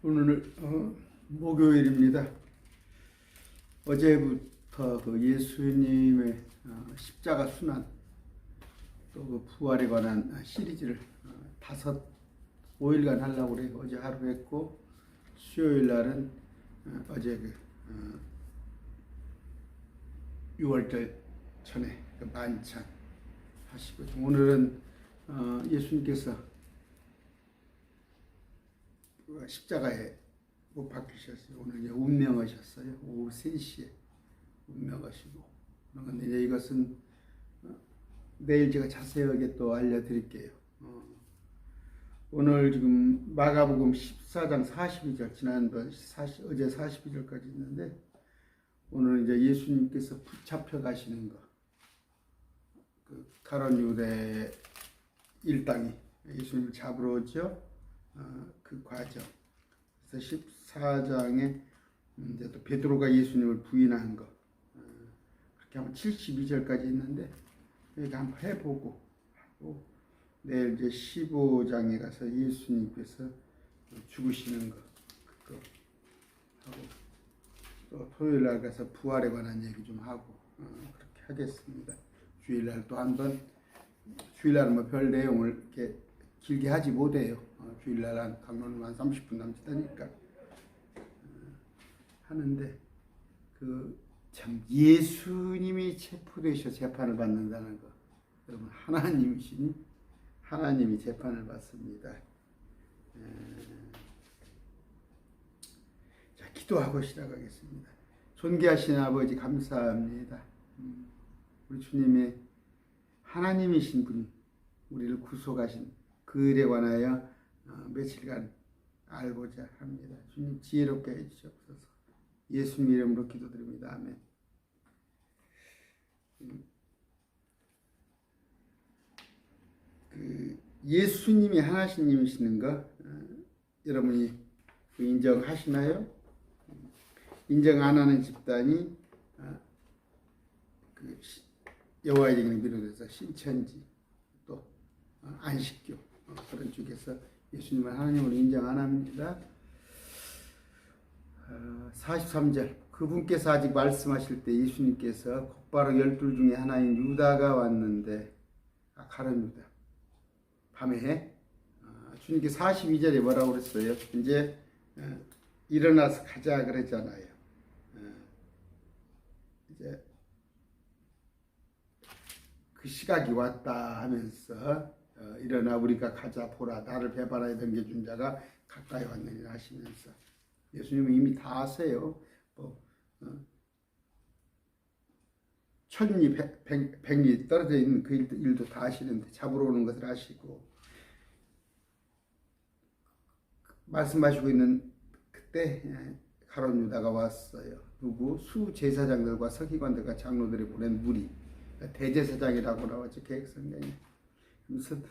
오늘 목요일입니다. 어제부터 그 예수님의 십자가 순환 또 그 부활에 관한 시리즈를 5일간 하려고 그래요. 어제 하루 했고 수요일 날은 어제 6월절 전에 그 만찬 하시고, 오늘은 예수님께서 십자가에 못 박히셨어요. 오늘 이제 운명하셨어요. 오후 3시에 운명하시고. 그런데 이제 이것은 내일 제가 자세하게 또 알려드릴게요. 오늘 지금 마가복음 14장 42절, 지난번 어제 42절까지 있는데, 오늘 이제 예수님께서 붙잡혀 가시는 거, 그 가룟 유대 일당이 예수님을 잡으러 오죠. 그 과정. 그래서 14장에 이제 또 베드로가 예수님을 부인한 거, 그렇게 하면 72절까지 있는데, 여기 한번 해보고 하고, 내일 이제 15장에 가서 예수님께서 죽으시는 거, 그거 하고, 또 토요일 날 가서 부활에 관한 얘기 좀 하고, 그렇게 하겠습니다. 주일 날 또 한번, 주일 날은 뭐 별 내용을 이렇게 길게 하지 못해요. 주일날 한 강론은 한 30분 남짓하니까 하는데, 참 예수님이 체포되셔 재판을 받는다는 거, 여러분 하나님이시니 하나님이 재판을 받습니다. 자, 기도하고 시작하겠습니다. 존귀하신 아버지, 감사합니다. 우리 주님의 하나님이신 분이 우리를 구속하신 그 일에 관하여 며칠간 알고자 합니다. 주님 지혜롭게 해주시옵소서. 예수님 이름으로 기도드립니다. 아멘. 예수님이 하나님이시는 거 여러분이 인정하시나요? 인정 안 하는 집단이 여호와의 증인을 비롯해서 신천지, 또 안식교, 그런 쪽에서 예수님을 하나님으로 인정 안 합니다. 43절, 그분께서 아직 말씀하실 때 예수님께서 곧바로 12 중에 하나인 유다가 왔는데, 가룟 유다, 밤에 주님께 42절에 뭐라고 그랬어요? 이제 일어나서 가자 그랬잖아요. 이제 그 시각이 왔다 하면서 일어나 우리가 가자, 보라 나를 배반하여 넘겨준 자가 가까이 왔느니라 하시면서, 예수님은 이미 다 아세요. 천리 백리 떨어져 있는 그 일도 다 아시는데, 잡으러 오는 것을 아시고, 말씀하시고 있는 그때 가룟 유다가 왔어요. 누구? 수제사장들과 서기관들과 장로들이 보낸 무리, 대제사장이라고 나왔죠, 계획성경에. 무슨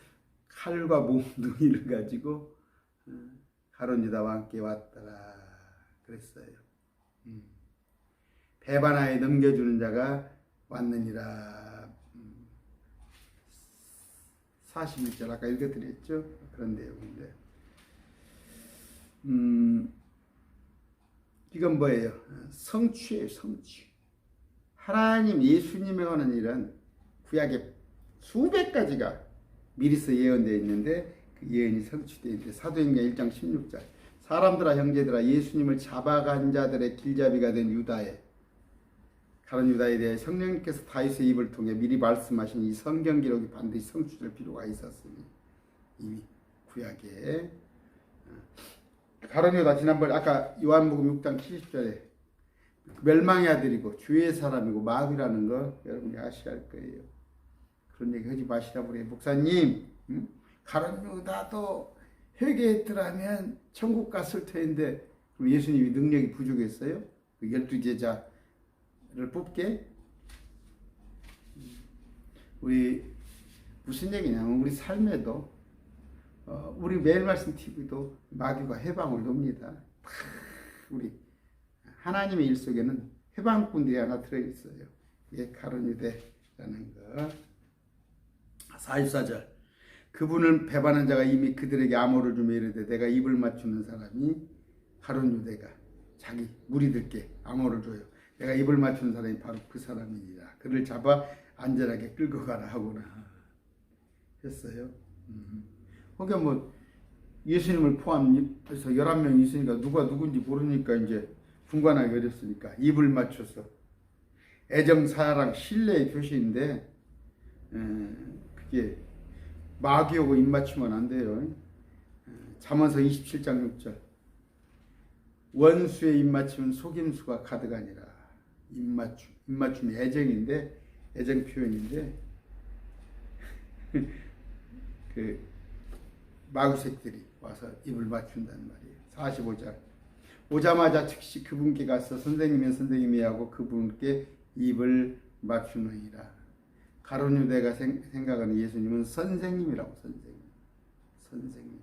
칼과 몽둥이를 가지고 가룟 유다와 함께 왔더라 그랬어요. 배반하에 넘겨주는 자가 왔느니라. 41절 아까 읽어드렸죠? 그런 내용인데, 이건 뭐예요? 성취예요, 성취. 하나님 예수님에 관한 일은 구약에 수백 가지가 미리서 예언되어 있는데, 그 예언이 성취되어 있는데, 사도행전 1장 16절, 사람들아 형제들아 예수님을 잡아간 자들의 길잡이가 된 유다에, 가룟 유다에 대해 성령님께서 다윗의 입을 통해 미리 말씀하신 이 성경 기록이 반드시 성취될 필요가 있었으니, 이미 구약에 가룟 유다, 지난번 아까 요한복음 6장 70절에 멸망의 아들이고 주의 사람이고 마귀라는 거 여러분이 아셔야 할 거예요. 그런 얘기 하지 마시라고 그래요. 목사님, 가룟 유다도 회개했더라면 천국 갔을 텐데, 그럼 예수님이 능력이 부족했어요? 그 12제자를 뽑게? 우리 무슨 얘기냐면, 우리 삶에도 우리 매일 말씀 TV도 마귀가 해방을 놉니다. 우리 하나님의 일 속에는 해방꾼들이 하나 들어있어요. 예, 가룟 유대 거. 44절. 그분을 배반한 자가 이미 그들에게 암호를 주며 이르되 내가 입을 맞추는 사람이 가룟 유대가 자기 무리들께 암호를 줘요. 내가 입을 맞추는 사람이 바로 그 사람이니라. 그를 잡아 안전하게 끌고 가라 하구나 했어요. 그러니까 뭐 예수님을 포함해서 11명이 있으니까 누가 누군지 모르니까 이제 분간하기 어렵으니까 입을 맞춰서 애정, 사랑, 신뢰의 표시인데 그게 마귀하고 입 맞추면 안 돼요. 잠언서 27장 6절. 원수의 입 맞추면 속임수가 가득하니라. 입 맞춤이 애정인데, 애정 표현인데, 그 마귀새끼들이 와서 입을 맞춘다는 말이에요. 45절. 오자마자 즉시 그분께 가서 선생님이 선생님이 하고 그분께 입을 맞추느니라. 가룟 유대가 생각하는 예수님은 선생님이라고. 선생님.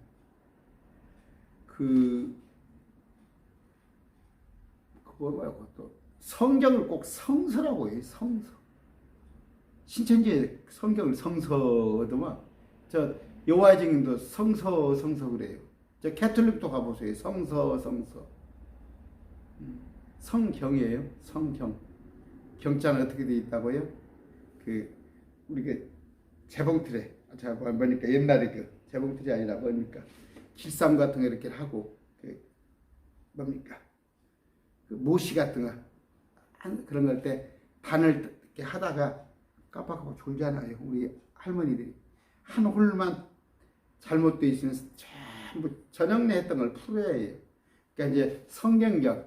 그거 말고 또 성경을 꼭 성서라고 해요. 성서. 신천지에 성경을 성서 얻으면 저 여호와의 증인도 성서 그래요. 저 캐톨릭도 가보세요. 성서. 성경이에요. 성경. 경자는 어떻게 되어 있다고요? 우리가 재봉틀에 뭐니까 옛날에 그 재봉틀이 아니라 뭐니까 길쌈 같은 거 이렇게 하고 뭡니까 그 모시 같은 거 그런 걸 때 반을 이렇게 하다가 깜빡하고 졸잖아요. 우리 할머니들이 한 홀만 잘못되어 있으면 전부 전형내 했던 걸 풀어야 해요. 그러니까 이제 성경적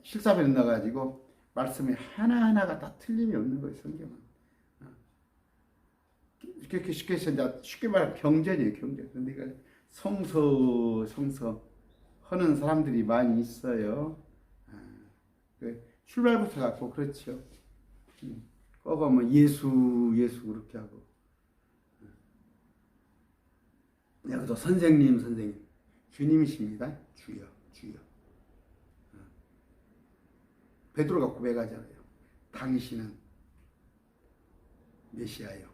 실사편에 넣어가지고 말씀이 하나하나가 다 틀림이 없는 거예요. 성경은. 이렇게 쉽게 말하면 경전이에요. 경전. 근데 성서 하는 사람들이 많이 있어요. 출발부터 갖고 그렇죠. 꺼가면 예수 그렇게 하고. 여기도 선생님 주님이십니다. 주여. 베드로가 고백하잖아요. 당신은 메시아요.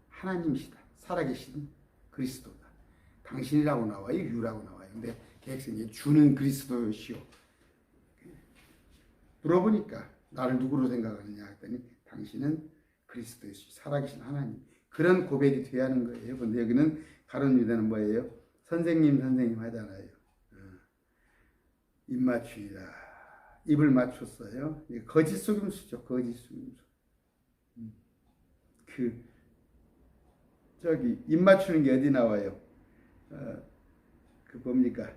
하나님이시다. 살아계신 그리스도다. 당신이라고 나와요. 유라고 나와요. 근데 계획성이 주는 그리스도시오. 물어보니까 나를 누구로 생각하느냐 했더니 당신은 그리스도시 살아계신 하나님. 그런 고백이 돼야 하는 거예요. 근데 여기는 가룟 유다는 뭐예요? 선생님 하잖아요. 입 맞추이다. 입을 맞췄어요. 거짓 속임수죠. 거짓 속임수. 입 맞추는 게 어디 나와요? 뭡니까?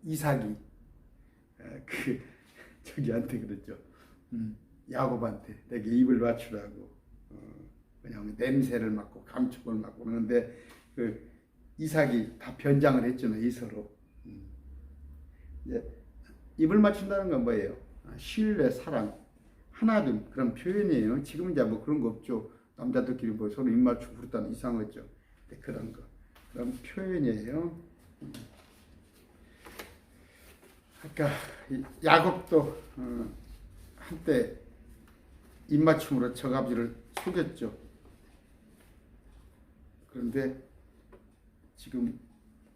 이삭이 저기한테 그랬죠. 야곱한테 내게 입을 맞추라고. 왜냐하면 냄새를 맡고 감촉을 맡고 그러는데 이삭이 다 변장을 했잖아요. 이서로. 이제 입을 맞춘다는 건 뭐예요? 신뢰, 사랑, 하나됨 그런 표현이에요. 지금은 이제 뭐 그런 거 없죠. 남자들끼리 뭐 서로 입 맞추고 그랬다는 이상하죠. 그런 표현이에요. 아까 야곱도 한때 입맞춤으로 저가지를 속였죠. 그런데 지금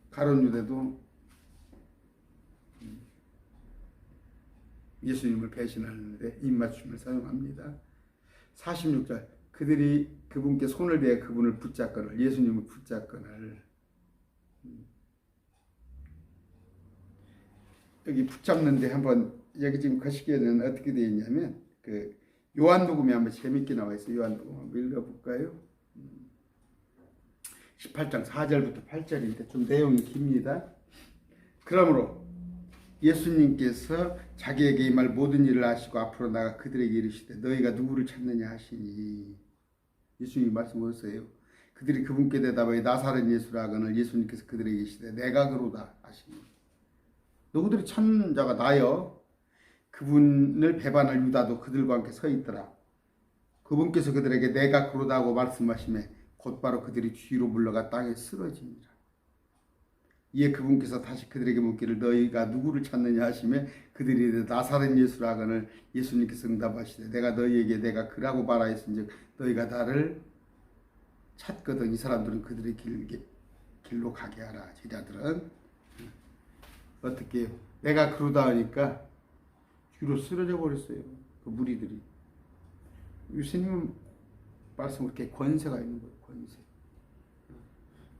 가룟 유대도 예수님을 배신하는데 입맞춤을 사용합니다. 46절 그들이 그분께 손을 대어 그분을 붙잡거늘 예수님을 붙잡거늘 여기 붙잡는데 한번 여기 지금 거시기에는 어떻게 되어 있냐면 요한복음에 한번 재밌게 나와 있어요. 요한복음 한번 읽어볼까요? 18장 4절부터 8절인데 좀 내용이 깁니다. 그러므로 예수님께서 자기에게 임할 모든 일을 하시고 앞으로 나가 그들에게 이르시되 너희가 누구를 찾느냐 하시니 예수님이 말씀하셨어요. 그들이 그분께 대답하여 나사렛 예수라 하거늘 예수님께서 그들에게 이르시되 내가 그로다 하시니 너희들이 찾는 자가 나여. 그분을 배반할 유다도 그들과 함께 서 있더라. 그분께서 그들에게 내가 그로다 하고 말씀하시매 곧바로 그들이 뒤로 물러가 땅에 쓰러지니라. 이에 그분께서 다시 그들에게 묻기를 너희가 누구를 찾느냐 하시매 그들이 나사렛 예수라 하거늘 예수님께서 응답하시되 내가 너희에게 내가 그라고 말하였은즉 너희가 나를 찾거든. 이 사람들은 그들의 길로 가게 하라. 제자들은 어떻게 해요? 내가 그러다 하니까 뒤로 쓰러져 버렸어요. 그 무리들이. 예수님은 말씀 이렇게 권세가 있는 거예요. 권세.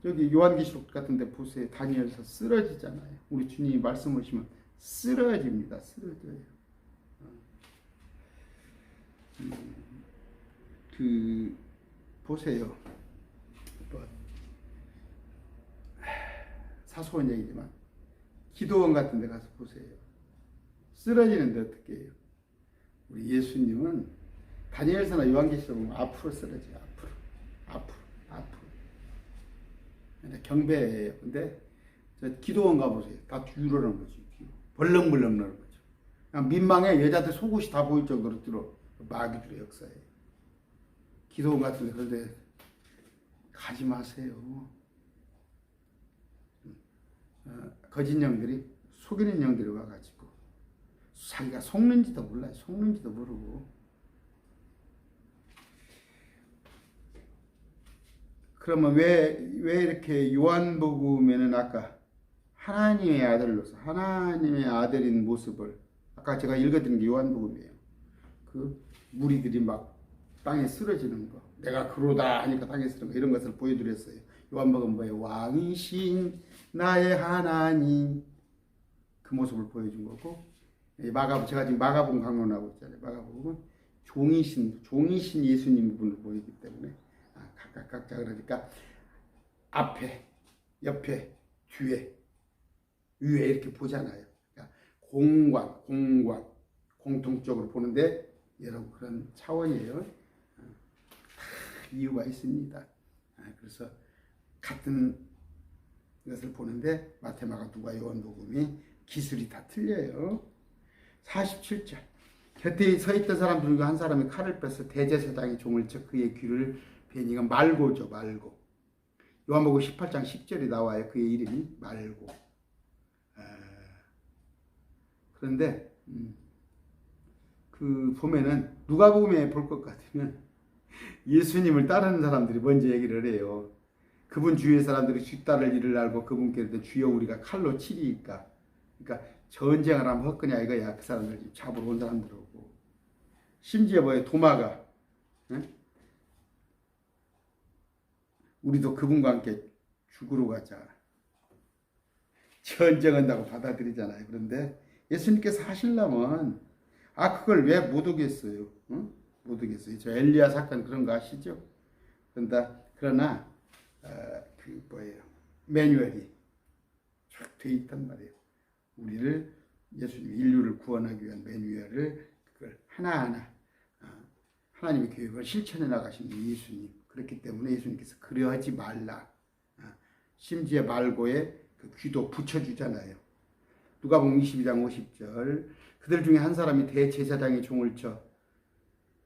여기 요한계시록 같은 데 보세요. 다니엘서 쓰러지잖아요. 우리 주님이 말씀하시면 쓰러집니다. 쓰러져요. 보세요. 사소한 얘기지만 기도원 같은 데 가서 보세요. 쓰러지는데 어떻게 해요? 우리 예수님은 다니엘서나 요한계시록 보면 앞으로 쓰러져요. 앞으로. 근데 경배예요. 근데 저 기도원 가보세요. 다 뒤로 하는 거지. 벌렁벌렁 나는 거죠. 그냥 민망해. 여자들 속옷이 다 보일 정도로 뒤로 마귀들의 역사예요. 기도원 같은 데 그런데 가지 마세요. 거짓 영들이 속이는 영들이 와가지고 자기가 속는지도 몰라요. 속는지도 모르고. 그러면 왜 이렇게 요한복음에는 아까 하나님의 아들로서 하나님의 아들인 모습을 아까 제가 읽어드린 게 요한복음이에요. 그 무리들이 막 땅에 쓰러지는 거, 내가 그러다 하니까 땅에 쓰러지는 거 이런 것을 보여드렸어요. 요한복음 뭐예요? 왕이신 나의 하나님 그 모습을 보여준 거고, 제가 지금 마가복음 강론하고 있잖아요. 마가복음은 종이신 예수님 부분을 보이기 때문에 각자 그러니까 앞에, 옆에, 뒤에, 위에 이렇게 보잖아요. 그러니까 공통적으로 보는데 여러분 그런 차원이에요. 다 이유가 있습니다. 그래서 같은 것을 보는데 마태, 마가, 누가, 요한복음이 기술이 다 틀려요. 47절 곁에 서 있던 사람 중에 한 사람이 칼을 빼서 대제사장의 종을 쳐 그의 귀를 베니가 말고죠. 말고. 요한복음 18장 10절이 나와요. 그의 이름이 말고. 그런데 그 보면은 누가복음에 볼 것 같으면 예수님을 따르는 사람들이 먼저 얘기를 해요. 그분 주위의 사람들이 주 따를 일을 알고 그분께 주여 우리가 칼로 치리까. 그러니까 전쟁을 하면 헛거냐 이거야. 그 사람들 잡으러 온 사람들하고. 심지어 뭐예요? 도마가 우리도 그분과 함께 죽으러 가자. 전쟁한다고 받아들이잖아요. 그런데 예수님께서 하시려면 그걸 왜 못 오겠어요? 못 오겠어요. 저 엘리야 사건 그런 거 아시죠? 그러나 매뉴얼이 쫙 돼 있단 말이에요. 우리를 예수님 인류를 구원하기 위한 매뉴얼을 그걸 하나하나 하나님의 교육을 실천해 나가신 예수님. 그렇기 때문에 예수님께서 그러하지 말라. 심지어 말고에 그 귀도 붙여주잖아요. 누가복음 22장 50절 그들 중에 한 사람이 대제사장의 종을 쳐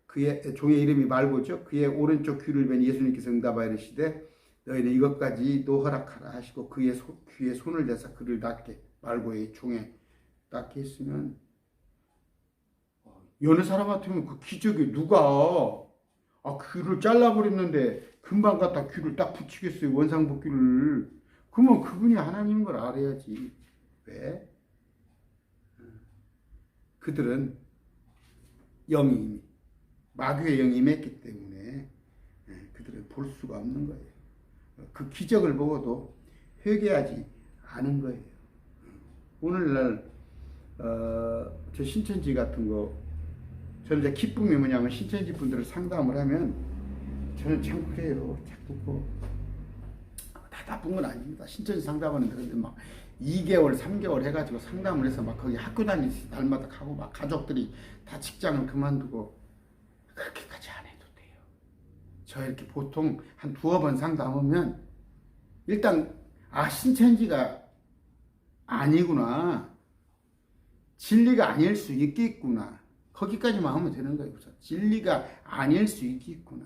그의 종의 이름이 말고죠. 그의 오른쪽 귀를 벤 예수님께서 응답하여 이르시되 너희는 이것까지도 허락하라 하시고 그의 귀에 손을 대서 그를 낫게 말고의 종에 낫게 했으면 여느 사람 같으면 그 기적이 누가 귀를 잘라버렸는데 금방 갖다 귀를 딱 붙이겠어요. 원상복귀를. 그러면 그분이 하나님인 걸 알아야지. 왜? 그들은 영이 마귀의 영이 임했기 때문에 그들은 볼 수가 없는 거예요. 그 기적을 보고도 회개하지 않은 거예요. 오늘날 저 신천지 같은 거 저는 이제 기쁨이 뭐냐면 신천지 분들을 상담을 하면 저는 참 그래요. 자꾸 다 나쁜 건 아닙니다. 신천지 상담하는데 근데 막 2개월, 3개월 해가지고 상담을 해서 막 거기 학교 다니시 날마다 가고 막 가족들이 다 직장을 그만두고 그렇게까지 안 해도 돼요. 저 이렇게 보통 한 2번 상담하면 일단 신천지가 아니구나. 진리가 아닐 수 있겠구나. 거기까지만 하면 되는 거예요. 진리가 아닐 수 있겠구나.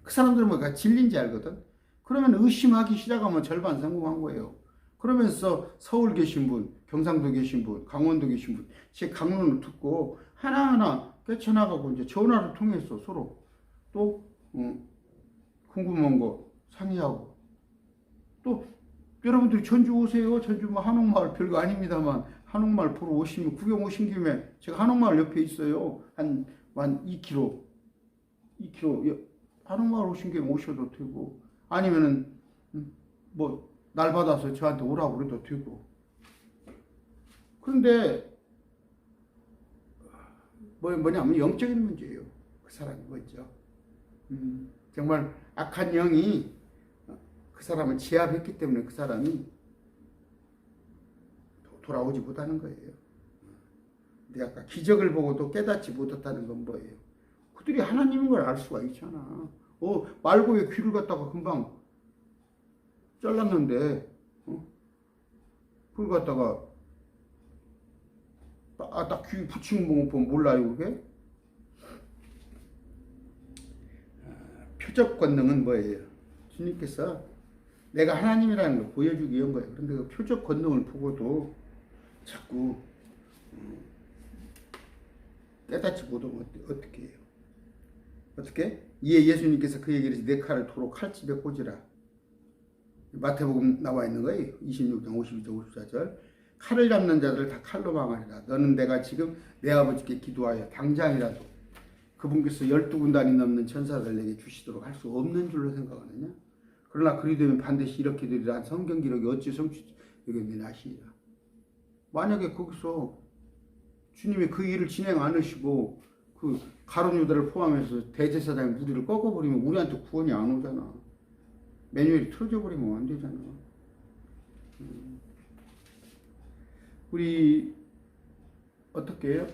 그 사람들은 뭐가 진리인지 알거든. 그러면 의심하기 시작하면 절반 성공한 거예요. 그러면서 서울 계신 분, 경상도 계신 분, 강원도 계신 분, 제 강론을 듣고 하나하나 깨쳐나가고 이제 전화를 통해서 서로 또 궁금한 거 상의하고 또 여러분들이 전주 오세요. 전주 뭐 한옥마을 별거 아닙니다만 한옥마을 보러 오시면 구경 오신 김에 제가 한옥마을 옆에 있어요. 한 2km, 2km 한옥마을 오신 김에 오셔도 되고 아니면은 뭐 날 받아서 저한테 오라고 그래도 되고. 그런데 뭐냐면 영적인 문제예요. 그 사람이 먼저 정말 악한 영이 그 사람을 제압했기 때문에 그 사람이 돌아오지 못하는 거예요. 근데 아까 기적을 보고도 깨닫지 못했다는 건 뭐예요? 그들이 하나님인 걸 알 수가 있잖아. 말고의 귀를 갖다가 금방 잘랐는데 그걸 갖다가 딱 귀 붙인 거 보면 몰라요 그게? 표적 권능은 뭐예요? 주님께서 내가 하나님이라는 걸 보여주기 위한 거예요. 그런데 그 표적 권능을 보고도 자꾸 깨닫지 못하면 어떻게 해요? 어떻게? 이에 예수님께서 그 얘기를 내 칼을 도로 칼집에 꽂으라. 마태복음 나와 있는 거예요. 26장 52절 54절. 칼을 잡는 자들 다 칼로 망하리라. 너는 내가 지금 내 아버지께 기도하여 당장이라도 그분께서 12군단이 넘는 천사들 내게 주시도록 할 수 없는 줄로 생각하느냐? 그러나 그리 되면 반드시 이렇게 되리라. 성경 기록이 어찌 성취되겠느냐 하시니라. 만약에 거기서 주님이 그 일을 진행 안 하시고 그 가룟 유다를 포함해서 대제사장의 무리를 꺾어버리면 우리한테 구원이 안 오잖아. 매뉴얼이 틀어져 버리면 안 되잖아. 우리 어떻게 해요?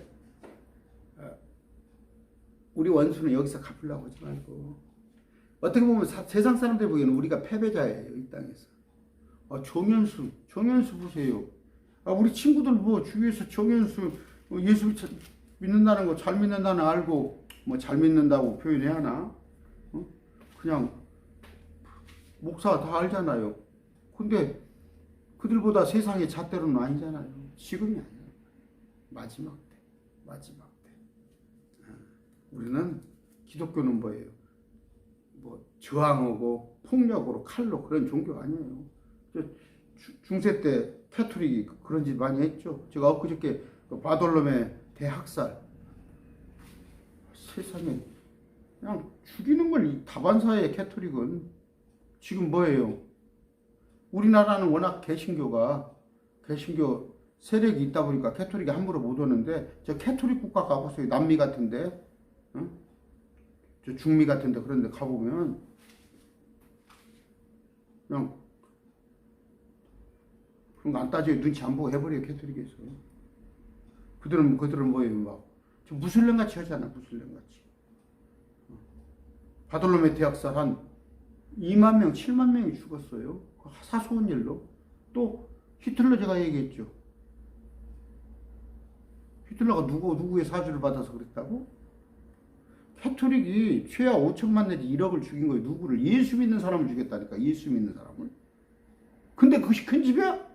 우리 원수는 여기서 갚으려고 하지 말고 어떻게 보면 세상 사람들 보기에는 우리가 패배자예요. 이 땅에서. 정현수 보세요. 우리 친구들 뭐 주위에서 정현수 예수 믿는다는 거 잘 믿는다는 알고 뭐 잘 믿는다고 표현해야 하나? 그냥 목사 다 알잖아요. 근데 그들보다 세상의 잣대로는 아니잖아요. 지금이 아니에요. 마지막 때. 우리는 기독교는 뭐예요? 뭐 저항하고 폭력으로 칼로 그런 종교가 아니에요. 중세 때 캐토릭이 그런 짓 많이 했죠. 제가 엊그저께 바돌롬의 대학살 세상에 그냥 죽이는 걸 다반사의 캐토릭은 지금 뭐예요? 우리나라는 워낙 개신교 세력이 있다 보니까 캐토릭이 함부로 못 오는데 저 캐토릭 국가 가보세요. 남미 같은데 저 중미 같은데 그런 데 가보면 그냥 그런 거 안 따져요. 눈치 안 보고 해버려요. 캐토릭에서. 그들은 뭐예요? 막 저 무슬림같이 하잖아. 무슬림같이. 바돌로메 대학살 한 2만 명, 7만 명이 죽었어요. 사소한 일로. 또 히틀러 제가 얘기했죠. 히틀러가 누구의 사주를 받아서 그랬다고? 캐토릭이 최하 5천만 내지 1억을 죽인 거예요. 누구를? 예수 믿는 사람을 죽였다니까. 예수 믿는 사람을. 근데 그것이 큰 집이야?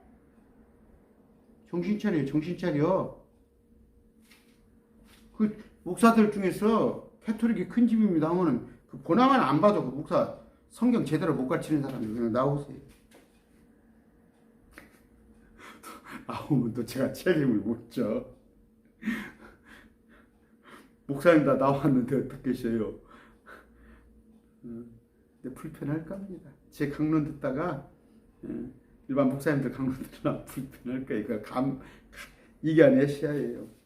정신 차려. 그 목사들 중에서 캐토릭이 큰 집입니다 하면은 그 번화만 안 봐도 그 목사 성경 제대로 못 가르치는 사람이 그냥 나오세요. 나오면 또 제가 책임을 못 져. 목사님 다 나왔는데 어떻겠어요? 근데 불편할 겁니다. 제 강론 듣다가 일반 목사님들 강론 듣다가 불편할 거예요. 그 이겨내셔야해요.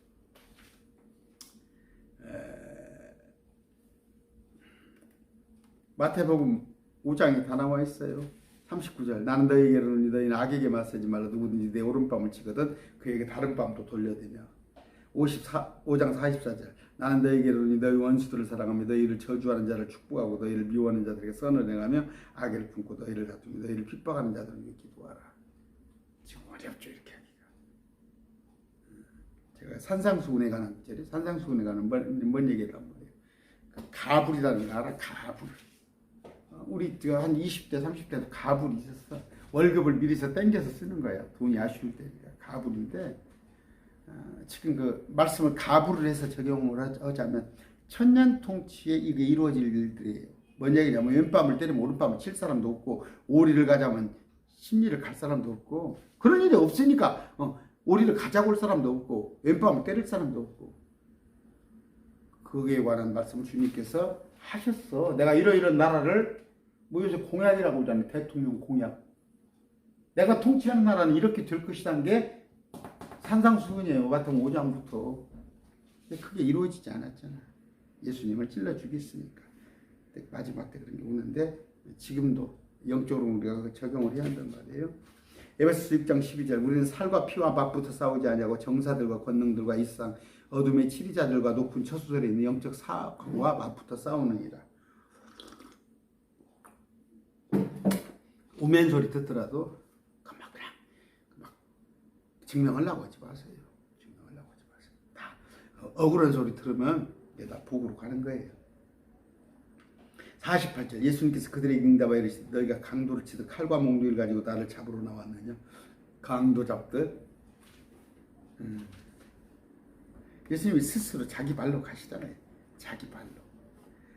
마태복음 5장에 다 나와 있어요. 39절. 나는 너희에게로는 너희는 악에게 맞서지 말라. 누구든지 내 오른밤을 치거든 그에게 다른 밤도 돌려대며. 5장 44절. 나는 너희에게로는 너희 원수들을 사랑하며 너희를 저주하는 자를 축복하고 너희를 미워하는 자들에게 선을 행하며 악을 품고 너희를 다투며 너희를 핍박하는 자들에게 기도하라. 지금 어렵죠 이렇게 하기가. 제가 산상수훈에 관한 구절이 산상수훈에 관한 뭔 얘기를 한 거예요. 가불이라는 거 알아? 가불. 우리 한 20대 30대도 가불이 있었어. 월급을 미리서 땡겨서 쓰는 거야. 돈이 아쉬울 때 가불인데 지금 그 말씀을 가불을 해서 적용을 하자면 천년 통치에 이게 이루어질 일들이에요. 뭔 얘기냐면 왼밤을 때리면 오른밤을 칠 사람도 없고 오리를 가자면 심리를 갈 사람도 없고 그런 일이 없으니까 오리를 가자고 할 사람도 없고 왼밤을 때릴 사람도 없고 그에 관한 말씀을 주님께서 하셨어. 내가 이런 나라를 뭐 요새 공약이라고 하잖아요. 대통령 공약. 내가 통치하는 나라는 이렇게 될 것이라는 게 산상수훈이에요. 같은 5장부터. 근데 그게 이루어지지 않았잖아. 예수님을 찔러 죽였으니까. 마지막 때 그런 게 오는데 지금도 영적으로 우리가 적용을 해야 한단 말이에요. 에베소서 6장 12절 우리는 살과 피와 맛부터 싸우지 아니하고 정사들과 권능들과 이상 어둠의 치리자들과 높은 처소들에 있는 영적 사악과 맛부터 싸우느니라. 우면 소리 듣더라도 그냥 막 증명하려고 하지 마세요. 증명하려고 하지 마세요. 다 억울한 소리 들으면 내가 복으로 가는 거예요. 48절 예수님께서 그들에게 응답하여 이르시되 너희가 강도를 치듯 칼과 몽둥이를 가지고 나를 잡으러 나왔느냐. 강도 잡듯. 예수님이 스스로 자기 발로 가시잖아요. 자기 발로.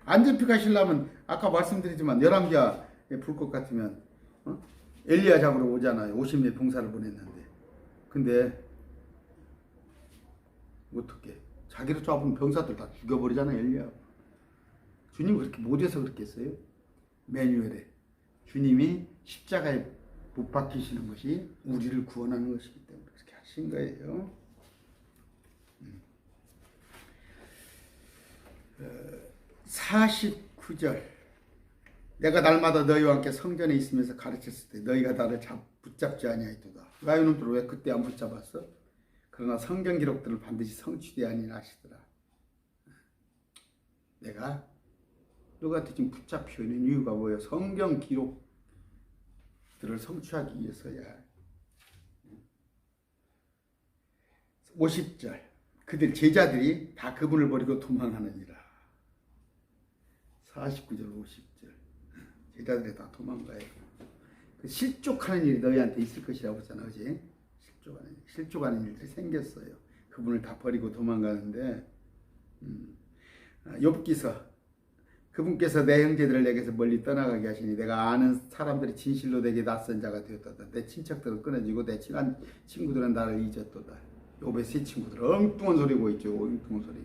안 잡혀 가시려면 아까 말씀드리지만 열왕기야 불 것 같으면 엘리야 잡으러 오잖아요. 50명 병사를 보냈는데. 근데 어떻게 자기를 잡은 병사들 다 죽여버리잖아요. 엘리야. 주님 그렇게 못해서 그렇겠어요? 매뉴얼에 주님이 십자가에 못 박히시는 것이 우리를 구원하는 것이기 때문에 그렇게 하신 거예요. 49절 내가 날마다 너희와 함께 성전에 있으면서 가르쳤을 때 너희가 나를 붙잡지 아니하였도다. 이놈들 왜 그때 안 붙잡았어? 그러나 성경 기록들을 반드시 성취되어야 하니라 하시더라. 내가 너한테 지금 붙잡혀 있는 이유가 뭐예요? 성경 기록들을 성취하기 위해서야. 50절 그들 제자들이 다 그분을 버리고 도망하느니라. 49절 50절 제자들이 다 도망가요. 그 실족하는 일이 너희한테 있을 것이라고 했잖아. 그지? 실족하는 일들이 생겼어요. 그분을 다 버리고 도망가는데 욥기서 그분께서 내 형제들을 내게서 멀리 떠나가게 하시니 내가 아는 사람들이 진실로 내게 낯선 자가 되었도다. 내 친척들은 끊어지고 내 친한 친구들은 나를 잊었도다. 욥의 세 친구들 엉뚱한 소리고 있죠. 엉뚱한 소리.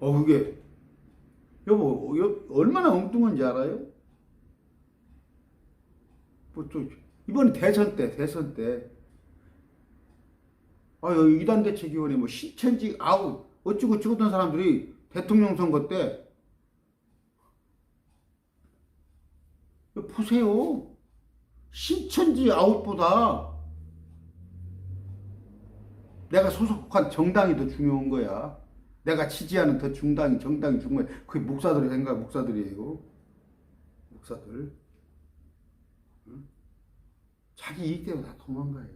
그게 여보 얼마나 엉뚱한지 알아요? 또 이번 대선 때 여기 이단 대책위원회 뭐 신천지 아웃 어쩌고 찍었던 사람들이 대통령 선거 때 보세요. 신천지 아웃보다 내가 소속한 정당이 더 중요한 거야. 내가 지지하는 정당이 중요한 거야. 그게 목사들이 생각 목사들이에요. 목사들. 응? 자기 이익 때문에 다 도망가요.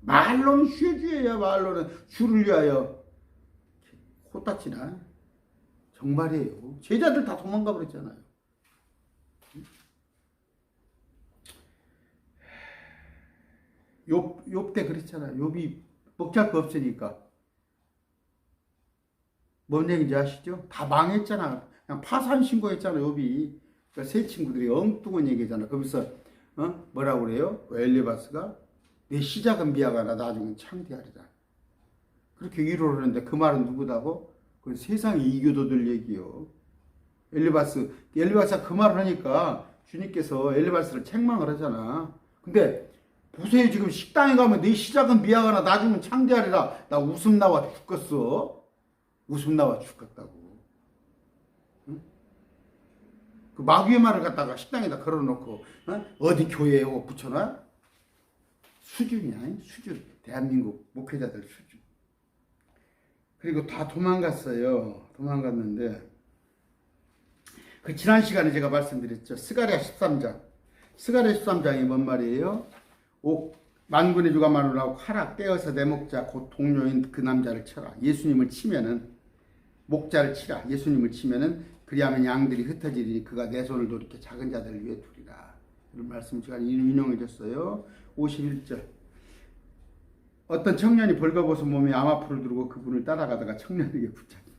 말로는 쉐주예요. 말로는 주를 위하여 코딱지나 정말이에요. 제자들 다 도망가 버렸잖아요. 욥 때 그랬잖아요. 욥이 먹잘 거 없으니까. 뭔 얘기인지 아시죠? 다 망했잖아. 그냥 파산 신고했잖아. 욥이. 그러니까 세 친구들이 엉뚱한 얘기잖아. 그러면서 뭐라고 그래요? 엘리바스가 내 시작은 미약하나 나중엔 창대하리라. 그렇게 위로를 하는데 그 말은 누구다고? 그 세상의 이교도들 얘기요. 엘리바스가 그 말을 하니까 주님께서 엘리바스를 책망을 하잖아. 근데 보세요. 지금 식당에 가면 내 시작은 미약하나 나중은 창대하리라. 나 웃음 나와 죽겠어. 웃음 나와 죽겠다고. 응? 그 마귀의 말을 갖다가 식당에다 걸어놓고 어디 교회에 붙여놔? 수준이야. 수준. 대한민국 목회자들 수준. 그리고 다 도망갔어요. 도망갔는데 그 지난 시간에 제가 말씀드렸죠. 스가랴 13장. 스가랴 13장이 뭔 말이에요? 만군의 주가 말하고 하라 깨어서 내 목자 곧 동료인 그 남자를 쳐라. 예수님을 치면은 목자를 치라. 예수님을 치면은 그리하면 양들이 흩어지리니 그가 내 손을 돌이켜 작은 자들을 위해 두리라. 이런 말씀 제가 인용해 줬어요. 51절. 어떤 청년이 벌거벗은 몸에 암아포를 두르고 그분을 따라가다가 청년에게 붙잡혀.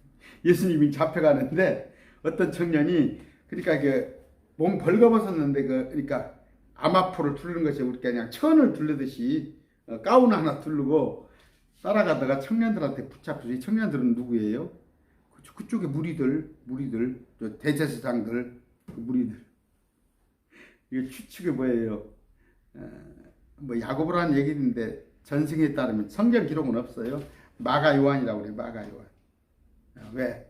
예수님이 잡혀가는데 어떤 청년이 그러니까 몸 벌거벗었는데 그러니까 암아포를 두르는 것이 우리가 그냥 천을 두르듯이 가운 하나 두르고 따라가다가 청년들한테 붙잡혀서 이 청년들은 누구예요? 그쪽에 무리들 대제사장들 무리들. 이게 추측이 뭐예요? 뭐 야고보라는 얘기인데 전승에 따르면 성경 기록은 없어요. 마가 요한이라고 그래요. 마가 요한. 왜?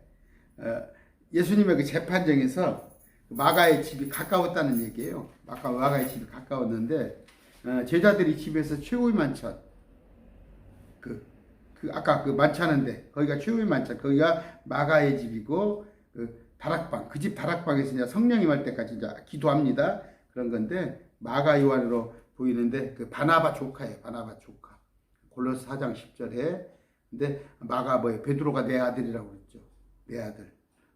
예수님의 그 재판정에서 마가의 집이 가까웠다는 얘기예요. 마가의 집이 가까웠는데 제자들이 집에서 최후의 만찬 아까 그 만찬인데 거기가 최후의 만찬 거기가 마가의 집이고 다락방 그 집 다락방에서 이제 성령이 말 때까지 이제 기도합니다. 그런 건데 마가 요한으로 보이는데 그 바나바 조카예요. 바나바 조카. 골로새 4장 10절에 근데 마가 뭐예요? 베드로가 내 아들이라고 그랬죠. 내 아들.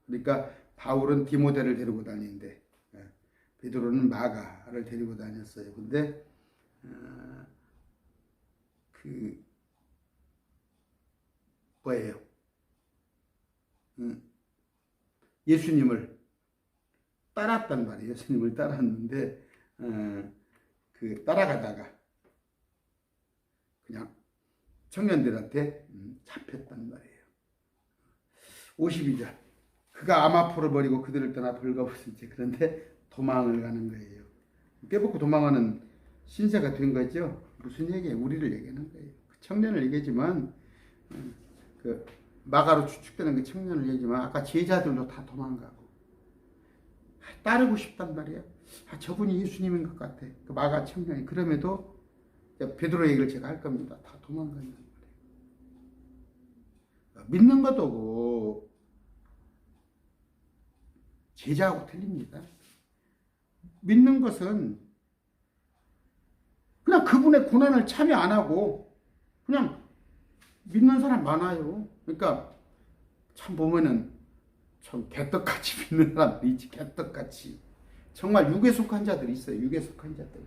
그러니까 바울은 디모데를 데리고 다니는데 베드로는 마가를 데리고 다녔어요. 근데 그 뭐예요? 예수님을 따랐단 말이에요. 예수님을 따랐는데 그 따라가다가 그냥 청년들한테 잡혔단 말이에요. 52절. 그가 암아포를 버리고 그들을 떠나 벌거벗은 채 그런데 도망을 가는 거예요. 깨벗고 도망하는 신세가 된 거죠. 무슨 얘기예요? 우리를 얘기하는 거예요. 그 청년을 얘기하지만 그 마가로 추측되는 그 청년을 얘기하지만 아까 제자들도 다 도망가고 따르고 싶단 말이에요. 저분이 예수님인 것 같아. 그 마가 청년이 그럼에도 베드로 얘기를 제가 할 겁니다. 다 도망간단 말이에요. 믿는 것도 제자하고 틀립니다. 믿는 것은 그냥 그분의 고난을 참여 안 하고 그냥 믿는 사람 많아요. 그러니까 참 보면은 참 개떡같이 믿는 사람들이 있지. 개떡같이. 정말 육에 속한 자들이 있어요. 육에 속한 자들.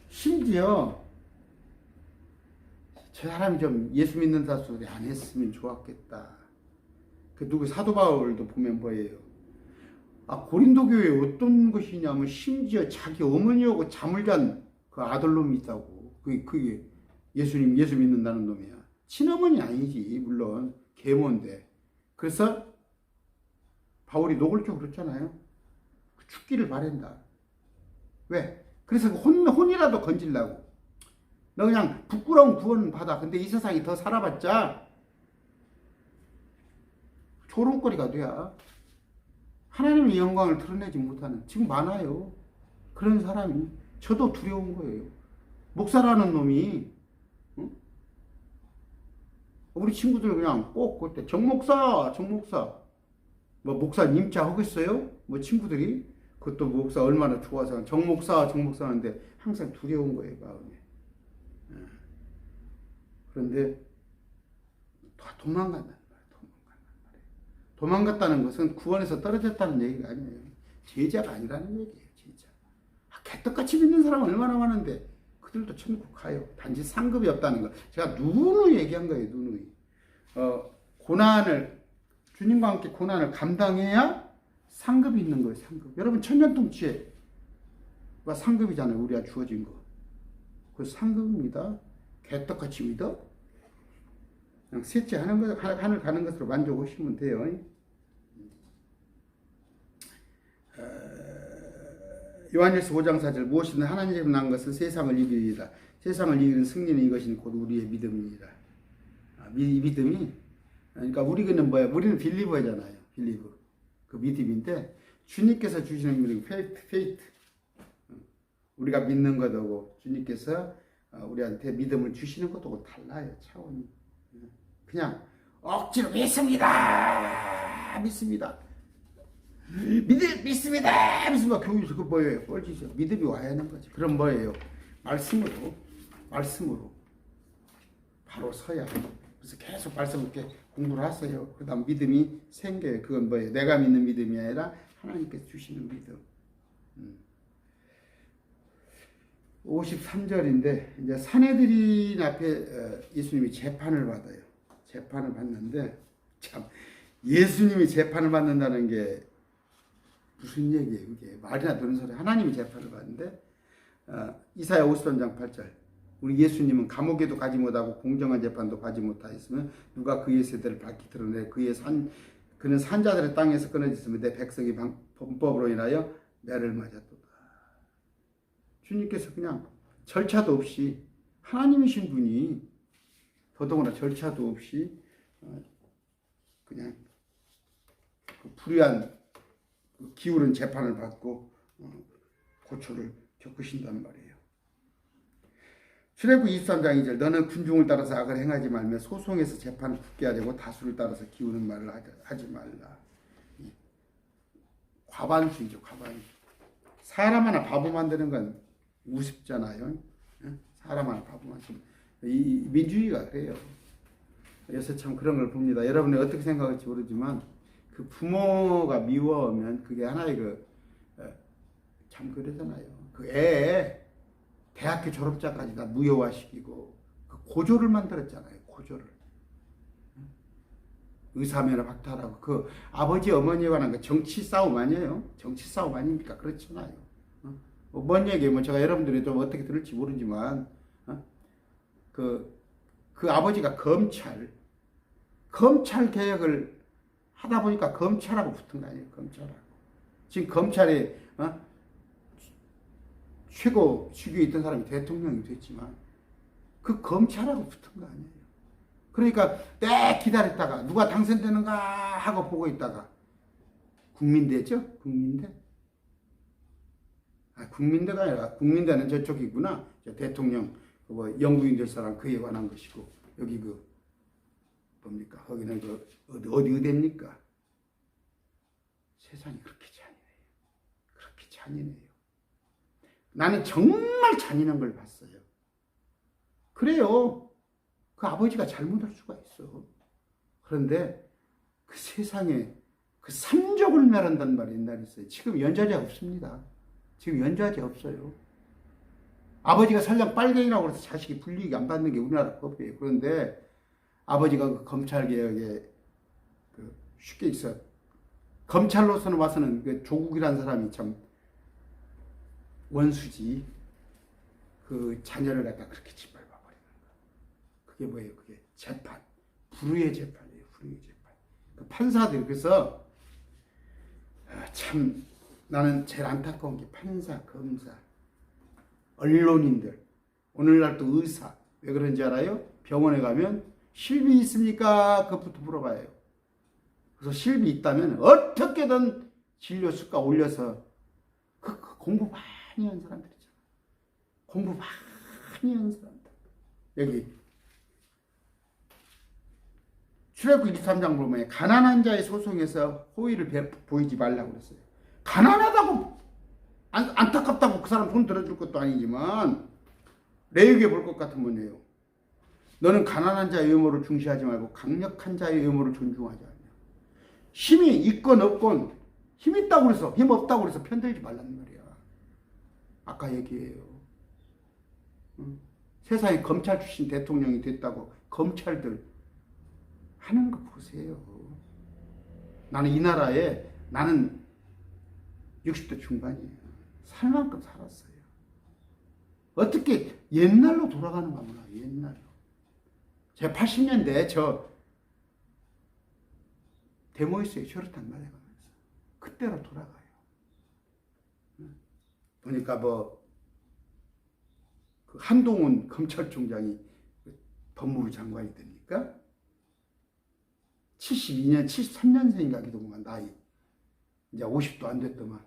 심지어 저 사람이 좀 예수 믿는다 소리 안 했으면 좋았겠다. 그 누구 사도 바울도 보면 뭐예요? 고린도 교회에 어떤 것이냐면 심지어 자기 어머니하고 잠을 잔 그 아들놈이 있다고. 그게 예수 믿는다는 놈이야. 친어머니 아니지. 물론 계모인데. 그래서 바울이 노골적으로 그랬잖아요. 죽기를 바란다. 왜? 그래서 혼이라도 건질라고. 너 그냥 부끄러운 구원 받아. 근데 이 세상이 더 살아봤자 조롱거리가 돼야. 하나님의 영광을 드러내지 못하는 지금 많아요. 그런 사람이. 저도 두려운 거예요. 목사라는 놈이 우리 친구들 그냥 꼭 그때 정목사 뭐 목사님자 하겠어요? 뭐 친구들이 그것도 목사 얼마나 좋아서 정목사 하는데 항상 두려운 거예요, 마음에. 그런데 다 도망간단 말이에요. 도망갔다는 것은 구원에서 떨어졌다는 얘기가 아니에요. 제자가 아니라는 얘기예요. 제자. 개떡같이 믿는 사람은 얼마나 많은데 그들도 천국 가요. 단지 상급이 없다는 거. 제가 누누이 얘기한 거예요. 누누이. 고난을 주님과 함께 고난을 감당해야 상급이 있는 거예요. 상급. 여러분 천년통치가 상급이잖아요. 우리가 주어진 거. 그 상급입니다. 개떡같이 믿어? 그냥 셋째 하늘 가는 것으로 만족하시면 돼요. 요한일서 5장 4절 무엇이든 하나님께서 난 것은 세상을 이기리이다. 세상을 이기는 승리는 이것이 곧 우리의 믿음이니라. 이 믿음이 그러니까 우리는 뭐야? 우리는 빌리버잖아요. 빌리버. 그 믿음인데 주님께서 주시는 믿음 페이트. 우리가 믿는 것하고 주님께서 우리한테 믿음을 주시는 것하고 달라요. 차원이. 그냥 억지로 믿습니다. 믿습니다. 교회에서 그 뭐예요? 뻘짓이요. 믿음이 와야 하는 거지. 그럼 뭐예요? 말씀으로 바로 서야. 그래서 계속 말씀 이렇게 공부를 하세요. 그 다음 믿음이 생겨요. 그건 뭐예요? 내가 믿는 믿음이 아니라 하나님께서 주시는 믿음. 53절인데 이제 사내들인 앞에 예수님이 재판을 받아요. 재판을 받는데 참 예수님이 재판을 받는다는 게 무슨 얘기예요? 그게 말이나 되는 소리. 하나님이 재판을 받는데 이사야 53장 8절 우리 예수님은 감옥에도 가지 못하고 공정한 재판도 받지 못하였으면 누가 그의 세대를 밝히 드러내 그는 산자들의 땅에서 끊어졌으면 내 백성이 범법으로 인하여 매를 맞았도다. 주님께서 그냥 절차도 없이 하나님이신 분이 더더구나 절차도 없이 그냥 그 불의한 기울은 재판을 받고 고초를 겪으신단 말이에요. 출애굽기 23장 2절 너는 군중을 따라서 악을 행하지 말며 소송에서 재판을 굳게 하려고 다수를 따라서 기우는 말을 하지 말라. 과반수이죠. 과반수. 사람 하나 바보 만드는 건 우습잖아요. 사람 하나 바보 만드는 이 민주주의가 그래요. 요새 참 그런 걸 봅니다. 여러분이 어떻게 생각할지 모르지만 그 부모가 미워하면 그게 하나의 참 그러잖아요. 그 애 대학교 졸업자까지 다 무효화시키고 그 고조를 만들었잖아요. 고조를. 의사면허 박탈하고 그 아버지 어머니에 관한 그 정치 싸움 아니에요? 정치 싸움 아닙니까? 그렇잖아요. 뭔 얘기예요? 제가 여러분들이 좀 어떻게 들을지 모르지만 그 아버지가 검찰 개혁을 하다 보니까 검찰하고 붙은 거 아니에요? 검찰하고. 지금 검찰이 최고 직위에 있던 사람이 대통령이 됐지만 그 검찰하고 붙은 거 아니에요? 그러니까 기다렸다가 누가 당선되는가 하고 보고 있다가 국민대죠? 국민대? 국민대가 아니라 국민대는 저쪽이구나. 대통령 영부인 될 사람 그에 관한 것이고 여기 뭡니까? 거기는 어디 의대입니까? 세상이 그렇게 잔인해요. 그렇게 잔인해요. 나는 정말 잔인한 걸 봤어요. 그래요. 그 아버지가 잘못할 수가 있어. 그런데 그 세상에 그 삼족을 멸한단 말이 옛날에 있어요. 지금 연좌제 없습니다. 지금 연좌제 없어요. 아버지가 설령 빨갱이라고 해서 자식이 불이익 안 받는 게 우리나라 법이에요. 그런데 아버지가 그 검찰개혁에 쉽게 있어. 검찰로서는 와서는 그 조국이라는 사람이 참 원수지. 그 자녀를 갖다 그렇게 짓밟아 버리는 거. 그게 뭐예요? 그게 재판. 불의의 재판이에요. 불의의 재판. 그 판사들 그래서 참 나는 제일 안타까운 게 판사, 검사, 언론인들, 오늘날 또 의사. 왜 그런지 알아요? 병원에 가면 실비 있습니까? 그것부터 물어봐요. 그래서 실비 있다면 어떻게든 진료 수가 올려서 그 공부 많이 한 사람들이잖아. 공부 많이 한 사람들. 여기 출애굽기 23장 보면 가난한 자의 소송에서 호의를 보이지 말라고 그랬어요. 가난하다고 안타깝다고 그 사람 돈 들어줄 것도 아니지만 레위기에 볼 것 같으면 해요. 너는 가난한 자의 의무를 중시하지 말고 강력한 자의 의무를 존중하지 않냐. 힘이 있건 없건 힘 있다고 그래서 힘 없다고 그래서 편들지 말라는 말이야. 아까 얘기해요. 세상에 검찰 출신 대통령이 됐다고 검찰들 하는 거 보세요. 나는 이 나라에 나는 60대 중반이에요. 살 만큼 살았어요. 어떻게 옛날로 돌아가는가 몰라. 옛날로. 제가 80년대 데모했어요. 쇼르탄 말해가면서. 그때로 돌아가요. 보니까 그 한동훈 검찰총장이 법무부 장관이 됩니까? 72년, 73년생인가 기도구만 나이. 이제 50도 안 됐더만.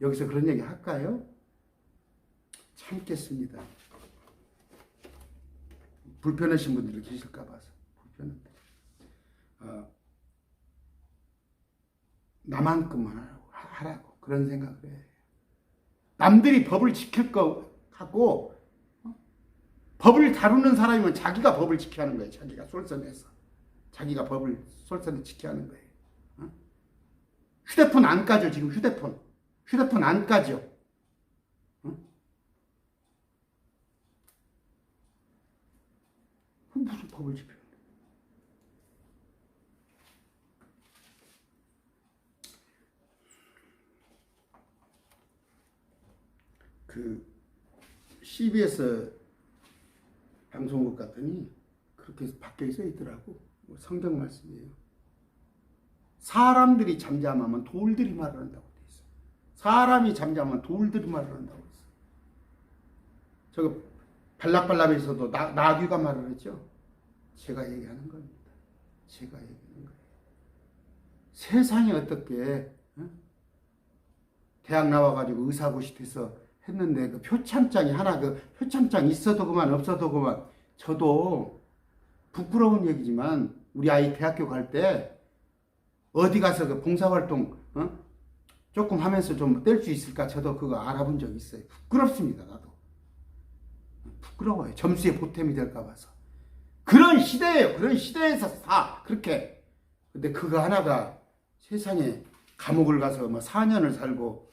여기서 그런 얘기 할까요? 참겠습니다. 불편하신 분들이 계실까 봐서. 불편한데. 나만큼만 하라고. 그런 생각을 해. 남들이 법을 지킬 거 하고, 법을 다루는 사람이면 자기가 법을 지켜야 하는 거예요. 자기가 솔선해서. 자기가 법을 솔선해서 지켜야 하는 거예요. 휴대폰 안 까죠, 지금 휴대폰 안 까죠. 무슨 법을 지켜? 그 CBS 방송국 갔더니 그렇게 밖에 써 있더라고. 성경 말씀이에요. 사람들이 잠잠하면 돌들이 말을 한다고 돼 있어. 사람이 잠잠하면 돌들이 말을 한다고 했어. 저거 발락발락에서도 나귀가 말을 했죠. 제가 얘기하는 겁니다. 제가 얘기하는 거예요. 세상에 어떻게 대학 나와가지고 의사고시 돼서 했는데 그 표창장이 하나, 그 표창장 있어도 그만 없어도 그만. 저도 부끄러운 얘기지만 우리 아이 대학교 갈 때 어디 가서 그 봉사활동 조금 하면서 좀 뗄 수 있을까? 저도 그거 알아본 적 있어요. 부끄럽습니다. 나도 부끄러워요. 점수에 보탬이 될까 봐서. 그런 시대예요. 그런 시대에서 다 그렇게. 근데 그거 하나가 세상에 감옥을 가서 뭐 4년을 살고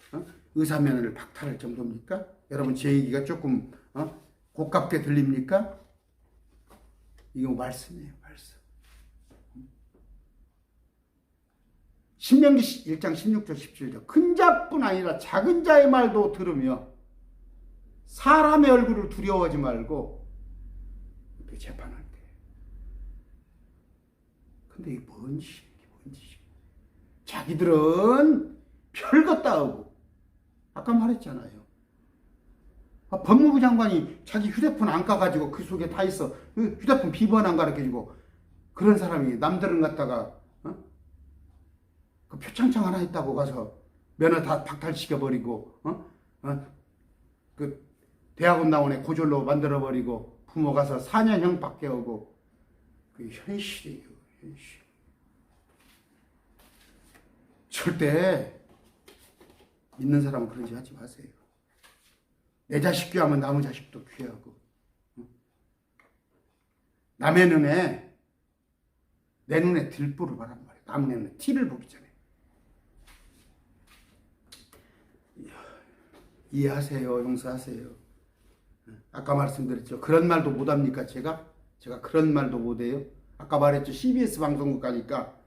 의사면허를 박탈할 정도입니까? 여러분 제 얘기가 조금 고깝게 들립니까? 이거 말씀이에요. 말씀. 신명기 1장 16절 17절 큰 자뿐 아니라 작은 자의 말도 들으며 사람의 얼굴을 두려워하지 말고 이렇게 재판할 때. 근데 이게 뭔 짓이야? 자기들은 별것 다 하고 아까 말했잖아요. 법무부 장관이 자기 휴대폰 안 까가지고 그 속에 다 있어. 휴대폰 비번 안 가르쳐주고 그런 사람이 남들은 갖다가 그 표창장 하나 있다고 가서 면허 다 박탈시켜버리고 그 대학원 나온 애 고졸로 만들어버리고 부모 가서 4년형 밖에 오고 그게 현실이에요. 현실. 절대 믿는 사람은 그런 짓 하지 마세요. 내 자식 귀하면 남의 자식도 귀하고 남의 눈에 내 눈에 들보를 바란 말이에요. 남의 눈에 티를 보기 전에. 이해하세요. 용서하세요. 아까 말씀드렸죠. 그런 말도 못합니까? 제가 그런 말도 못해요. 아까 말했죠. CBS 방송국 가니까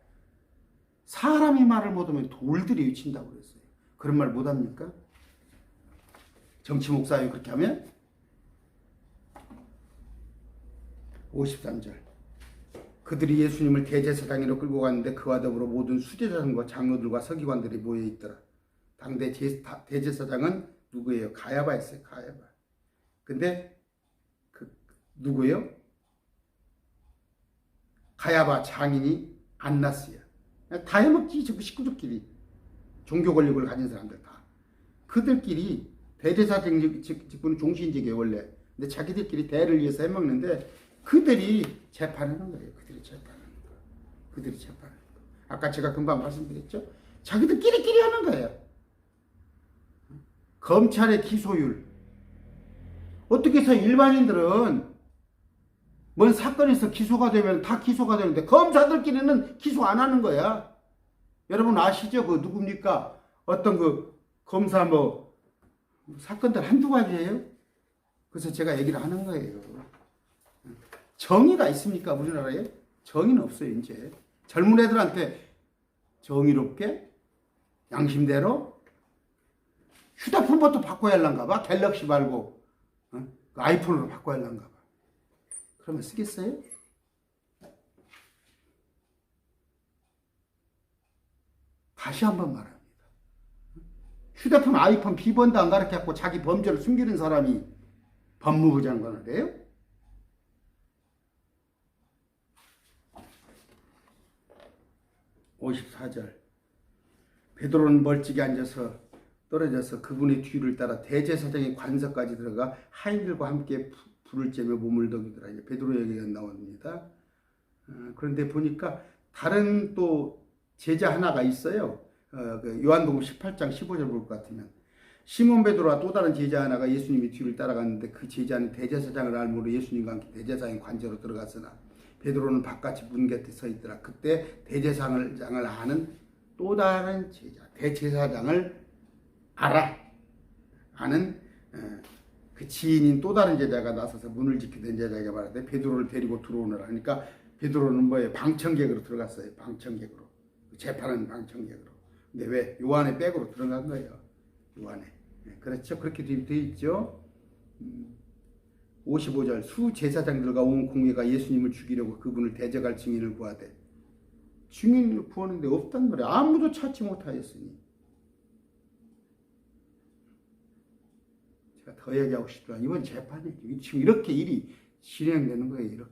사람이 말을 못하면 돌들이 외친다고 그랬어요. 그런 말 못합니까? 정치 목사예요. 그렇게 하면 53절 그들이 예수님을 대제사장으로 끌고 갔는데 그와 더불어 모든 수제자들과 장로들과 서기관들이 모여있더라. 당대 대제사장은 누구예요? 가야바였어요. 가야바. 근데 그 누구예요? 가야바 장인이 안나스야. 다 해먹지. 저 식구들끼리. 종교 권력을 가진 사람들 다. 그들끼리 대제사장 직분은 종신직이에요 원래. 근데 자기들끼리 대를 위해서 해먹는데 그들이 재판하는 거예요. 그들이 재판하는 거. 아까 제가 금방 말씀드렸죠. 자기들끼리 하는 거예요. 검찰의 기소율. 어떻게 해서 일반인들은 뭔 사건에서 기소가 되면 다 기소가 되는데 검사들끼리는 기소 안 하는 거야. 여러분 아시죠? 그 누굽니까? 어떤 그 검사 뭐 사건들 한두 가지예요. 그래서 제가 얘기를 하는 거예요. 정의가 있습니까? 우리나라에? 정의는 없어요. 이제 젊은 애들한테 정의롭게 양심대로 휴대폰부터 바꿔야 할란가 봐. 갤럭시 말고 그 아이폰으로 바꿔야 할란가 봐. 그러면 쓰겠어요? 다시 한번 말합니다. 휴대폰 아이폰 비번도 안 가르쳐갖고 자기 범죄를 숨기는 사람이 법무부 장관을 해요? (54절) 베드로는 멀찍이 앉아서 떨어져서 그분의 뒤를 따라 대제사장의 관석까지 들어가 하인들과 함께 불을 쬐며 몸을 덕이더라. 베드로 얘기가 나옵니다. 그런데 보니까 다른 또 제자 하나가 있어요. 그 요한복음 18장 15절 볼 것 같으면 시몬 베드로와 또 다른 제자 하나가 예수님의 뒤를 따라갔는데 그 제자는 대제사장을 알므로 예수님과 함께 대제사장의 관저로 들어갔으나 베드로는 바깥이 문 곁에 서 있더라. 그때 대제사장을 아는 또 다른 제자, 대제사장을 아는 그 지인인 또 다른 제자가 나서서 문을 지키던 제자가 말하되 베드로를 데리고 들어오느라 하니까 베드로는 뭐예요? 방청객으로 들어갔어요. 방청객으로. 재판은 방청객으로. 근데 왜? 요한의 백으로 들어간 거예요. 요한에. 그렇죠. 그렇게 되어 있죠. 55절 수제사장들과 온 공회가 예수님을 죽이려고 그분을 대적할 증인을 구하되 증인을 구하는데 없단 말이야. 아무도 찾지 못하였으니. 제가 더 얘기하고 싶지만 이번 재판이 지금 이렇게 일이 진행되는 거예요.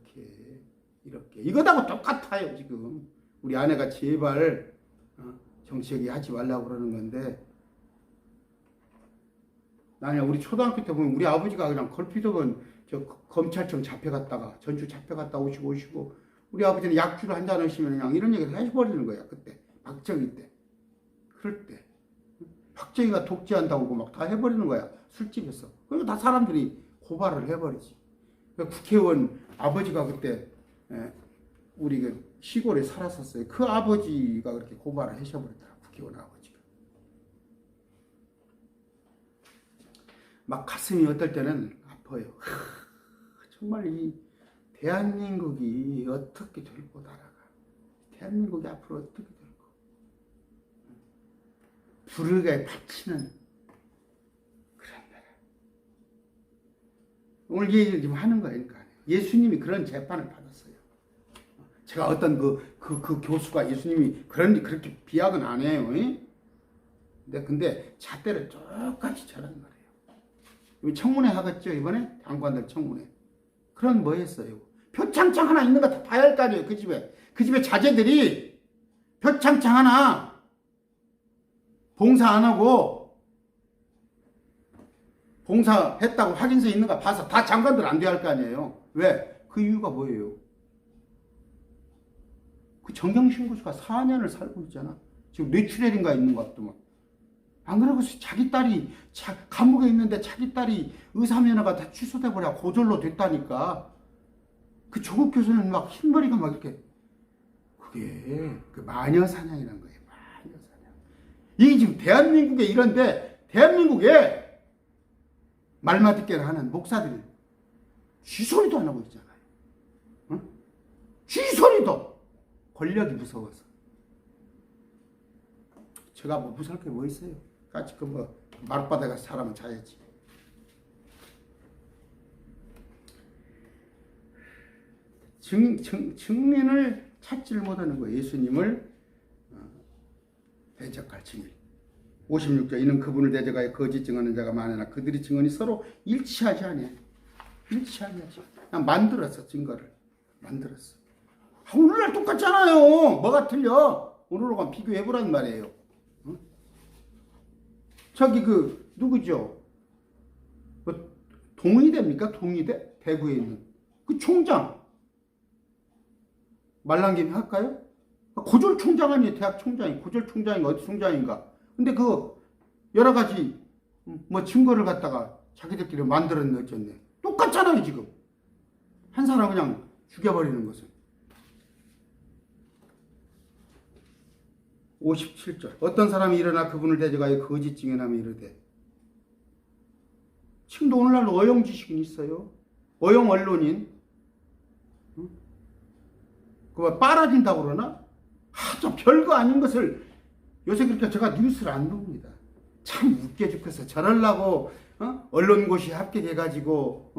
이렇게 이거하고 똑같아요. 지금 우리 아내가 제발 정치 얘기 하지 말라고 그러는 건데, 나는 우리 초등학교 때 보면 우리 아버지가 그냥 걸핏하면 저 검찰청 잡혀갔다가 전주 잡혀갔다 오시고 우리 아버지는 약주를 한잔 하시면 그냥 이런 얘기를 해버리는 거야. 그때 박정희 때 그럴 때 박정희가 독재한다고 막 다 해버리는 거야. 술집에서. 그러니까 다 사람들이 고발을 해버리지. 그러니까 국회의원 아버지가 그때 우리 그 시골에 살았었어요. 그 아버지가 그렇게 고발을 하셔버렸더라. 국회의원 아버지가. 막 가슴이 어떨 때는 아파요. 정말 이 대한민국이 어떻게 될고 나라가. 대한민국이 앞으로 어떻게 될고. 불의에 바치는 그런 나라. 오늘 이 얘기를 지금 하는 거니까. 예수님이 그런 재판을 받았어요. 제가 어떤 그 교수가 예수님이 그렇게 비약은 안 해요. 근데 잣대를 똑같이 저런 거예요. 청문회 하겠죠, 이번에? 장관들 청문회. 그런 뭐 했어요? 표창장 하나 있는 거 다 봐야 할 거 아니에요, 그 집에. 그 집에 자제들이 표창장 하나 봉사 안 하고 봉사했다고 확인서 있는 거 봐서 다 장관들 안 돼야 할 거 아니에요. 왜? 그 이유가 뭐예요? 그 정경심 교수가 4년을 살고 있잖아. 지금 뇌출혈인가 있는 것 같더만. 안 그러고 자기 딸이 감옥에 있는데 자기 딸이 의사면허가 다 취소돼 버려 고졸로 됐다니까. 그 조국 교수는 막 흰머리가 막 이렇게. 그게 그 마녀사냥이란 거예요. 마녀사냥. 이게 지금 대한민국에 이런데 대한민국에 말맞듣게를 하는 목사들이 쥐소리도 안 하고 있잖아요. 응? 쥐소리도. 권력이 무서워서. 제가 뭐 무서울 게 뭐 있어요? 같이 마룻바닥에 가서 사람은 자야지. 증인을 찾지를 못하는 거예요. 예수님을 대적할 증인. 56절 이는 그분을 대적하여 거짓 증언하는 자가 많으나 그들의 증언이 서로 일치하지 않아요. 일치하지 않죠. 그냥 만들었어. 증거를 만들었어. 오늘날 똑같잖아요. 뭐가 틀려? 오늘과 비교해보란 말이에요. 응? 저기 누구죠? 동의대입니까? 동의대? 대구에 있는 그 총장 말난 김에 할까요? 고졸 총장 아니에요. 대학 총장이 고졸 총장인가 어디 총장인가. 근데 여러 가지 뭐 증거를 갖다가 자기들끼리 만들었네 어쨌네. 똑같잖아요 지금. 한 사람 그냥 죽여버리는 것은. 57절 어떤 사람이 일어나 그분을 대적하여 거짓 증언하며 이르되. 지금도 오늘날 어용 지식인 있어요. 어용 언론인. 그거 빨아진다고 그러나? 좀 별거 아닌 것을 요새 그렇게 제가 뉴스를 안 봅니다. 참 웃겨 죽겠어. 저럴라고 언론고시 합격해가지고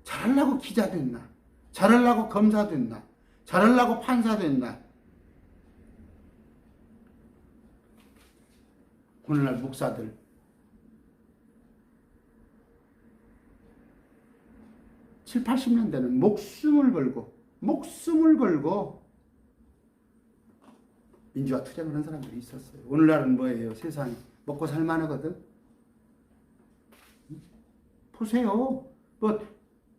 저럴라고 기자 됐나? 저럴라고 검사 됐나? 저럴라고 판사 됐나? 오늘날 목사들 70, 80년대는 목숨을 걸고 민주화 투쟁을 한 사람들이 있었어요. 오늘날은 뭐예요? 세상이 먹고 살만하거든. 보세요. 뭐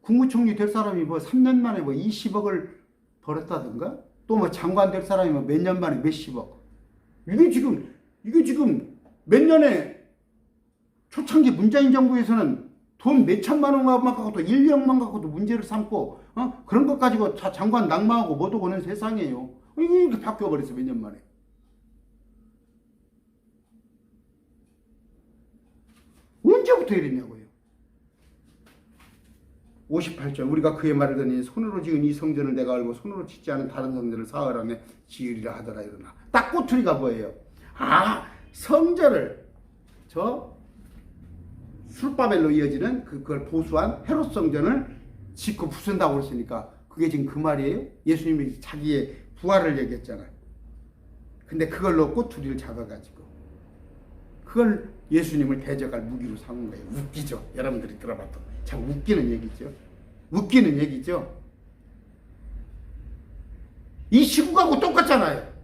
국무총리 될 사람이 뭐 3년 만에 뭐 20억을 벌었다든가, 또 뭐 장관 될 사람이 뭐 몇 년 만에 몇십억. 이게 지금 몇 년에 초창기 문재인 정부에서는 돈 몇천만 원만 갖고도 1억만 갖고도 문제를 삼고 그런 것 가지고 다 장관 낙마하고 뭐도 거는 세상이에요. 이게 이렇게 바뀌어버렸어 몇 년 만에. 언제부터 이랬냐고요. 58절 우리가 그의 말을 듣니 손으로 지은 이 성전을 내가 알고 손으로 짓지 않은 다른 성전을 사흘 안에 지으리라 하더라 이러나 딱 꼬투리가 뭐예요? 성전을 저 술바벨로 이어지는 그걸 보수한 헤롯 성전을 짓고 부순다고 그랬으니까 그게 지금 그 말이에요? 예수님이 자기의 부활을 얘기했잖아요. 근데 그걸로 꼬투리를 잡아가지고 그걸 예수님을 대적할 무기로 삼은 거예요. 웃기죠? 여러분들이 들어봐도 참 웃기는 얘기죠. 웃기는 얘기죠. 이 시국하고 똑같잖아요.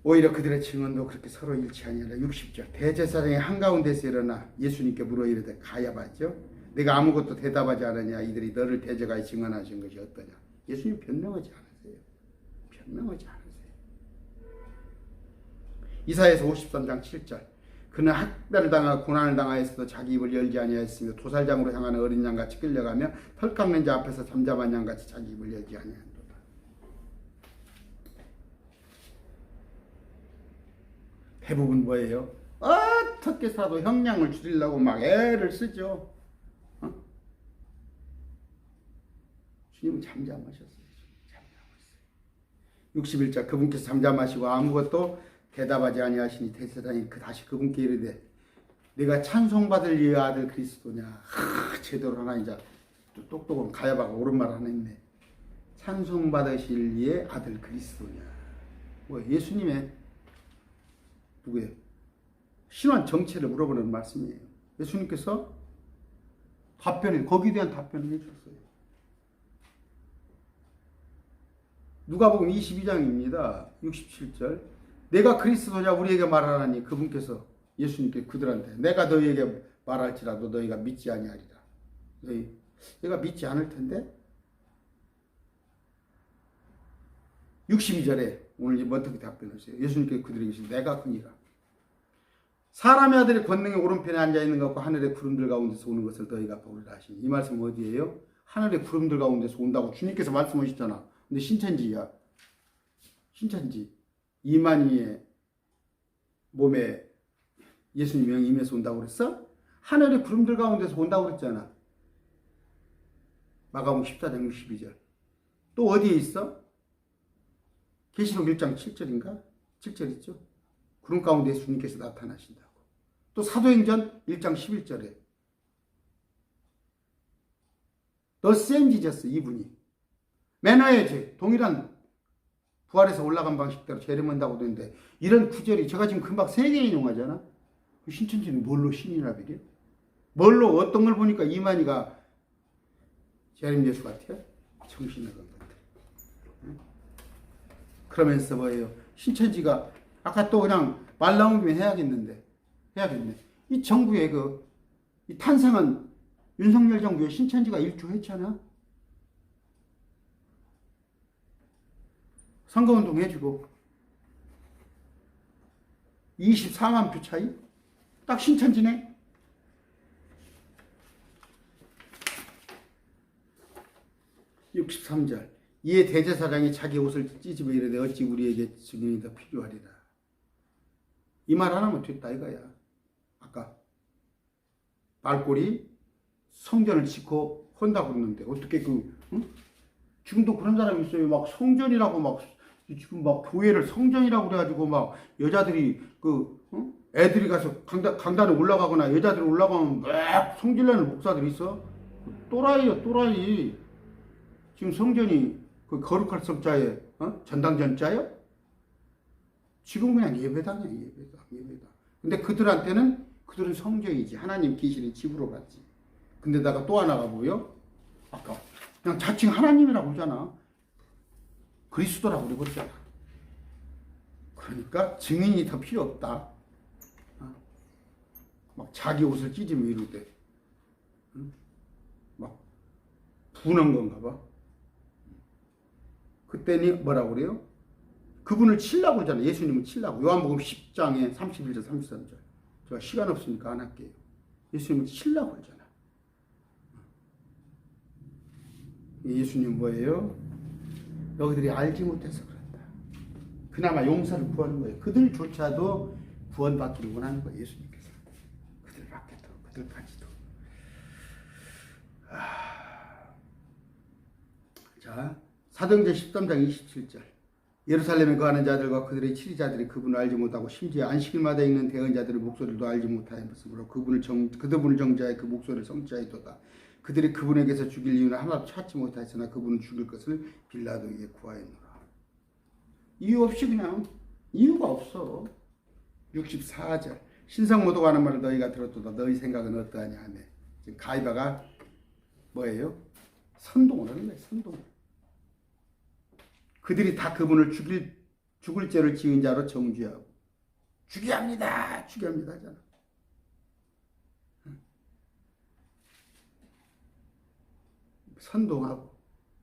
오히려 그들의 증언도 그렇게 서로 일치 아니하라. 60절 대제사장이 한가운데서 일어나 예수님께 물어 이르되 가야바죠. 내가 아무것도 대답하지 않으냐. 이들이 너를 대적하여 증언하신 것이 어떠냐. 예수님 변명하지 않으세요. 변명하지 않으세요. 이사야서 53장 7절 그는 학대를 당하고 고난을 당하였어도 자기 입을 열지 아니하였으며 도살장으로 향하는 어린 양같이 끌려가며 털 깎는 자 앞에서 잠잠한 양같이 자기 입을 열지 아니하였도다. 대부분 뭐예요? 어떻게 사도 형량을 줄이려고 막 애를 쓰죠. 주님은 잠잠하셨어요. 잠잠하셨어요. 61절 그분께서 잠잠하시고 아무것도 대답하지 아니하시니 대제사장이 다시 그분께 이르되 네가 찬송받을 이의 아들 그리스도냐. 제대로 하나 이제 또 똑똑한 가야바가 옳은 말 하나 있네. 찬송받으실 이의 아들 그리스도냐. 뭐 예수님의 누구예요? 신원 정체를 물어보는 말씀이에요. 예수님께서 거기에 대한 답변을 해주셨어요. 누가복음 22장입니다. 67절 내가 그리스도냐 우리에게 말하라니 그분께서 예수님께 그들한테 내가 너희에게 말할지라도 너희가 믿지 아니하리라. 너희가 믿지 않을 텐데 62절에 오늘 어떻게 답변하세요? 예수님께 그들에게 내가 그니라. 사람의 아들이 권능의 오른편에 앉아있는 것과 하늘의 구름들 가운데서 오는 것을 너희가 보리라 하시니 이 말씀은 어디예요? 하늘의 구름들 가운데서 온다고 주님께서 말씀하셨잖아. 근데 신천지야. 신천지. 이만희의 몸에 예수님 영이 임해서 온다고 그랬어? 하늘의 구름들 가운데서 온다고 그랬잖아. 마가복음 14장 62절. 또 어디에 있어? 계시록 1장 7절인가? 7절 있죠? 구름 가운데 주님께서 나타나신다고. 또 사도행전 1장 11절에 The same Jesus 이분이 매너의 동일한 부활해서 올라간 방식대로 재림한다고 되는데 이런 구절이 제가 지금 금방 3개 인용하잖아. 신천지는 뭘로 신이라 비려? 뭘로 어떤 걸 보니까 이만희가 재림 예수 같아요? 정신이 나간 것 같아. 그러면서 뭐예요? 신천지가 아까 또 그냥 말 나온 김에 해야겠네. 이 정부의 이 탄생한 윤석열 정부의 신천지가 일조했잖아. 선거운동 해주고 24만 표 차이? 딱 신천지네. (63절) 이에 대제사장이 자기 옷을 찢으며 이르되 어찌 우리에게 증인이 더 필요하리라. 이 말 하나만 됐다 이거야. 아까 말꼬리 성전을 짓고 헌다고 그러는데 어떻게 응? 지금도 그런 사람이 있어요. 막 성전이라고 막 지금 막 교회를 성전이라고 그래가지고 막 여자들이 응? 애들이 가서 강단에 올라가거나 여자들이 올라가면 막 성질내는 목사들이 있어. 또라이요 또라이. 지금 성전이 거룩할 성자에 전당전자요? 지금 그냥 예배당이야 예배당. 근데 그들한테는 그들은 성전이지. 하나님 계시는 집으로 갔지. 근데다가 또 하나가 뭐요? 아까 그냥 자칭 하나님이라고 그러잖아. 그리스도라고 그러잖아. 그러니까 증인이 더 필요 없다. 막 자기 옷을 찢으며 이러대. 막 분한 건가 봐. 그때니 뭐라고 그래요? 그분을 치려고 그러잖아. 예수님을 치려고. 요한복음 10장에 31절 33절. 제가 시간 없으니까 안 할게요. 예수님을 치려고 그러잖아. 예수님 뭐예요? 너희들이 알지 못해서 그런다. 그나마 용서를 구하는 거예요. 그들조차도 구원받기를 원하는 거예요. 예수님께서. 자식들까지도. 자, 사도행전 13장 27절. 예루살렘에 거하는 자들과 그들의 치리자들이 그분을 알지 못하고 심지어 안식일마다 읽는 대언자들의 목소리도 알지 못하였으므로 그분을 정죄하여 그 목소리를 성취하였도다. 그들이 그분에게서 죽일 이유는 하나도 찾지 못하였으나 그분을 죽일 것을 빌라도에게 구하였노라. 이유 없이 그냥 이유가 없어. 64절. 신성 모독 하는 말을 너희가 들었도다. 너희 생각은 어떠하냐 하며 지금 가이바가 뭐예요? 선동을 하는 거예요. 선동. 그들이 다 그분을 죽을 죄를 지은 자로 정죄하고 죽여야 합니다. 죽여야 합니다 하잖아. 선동하고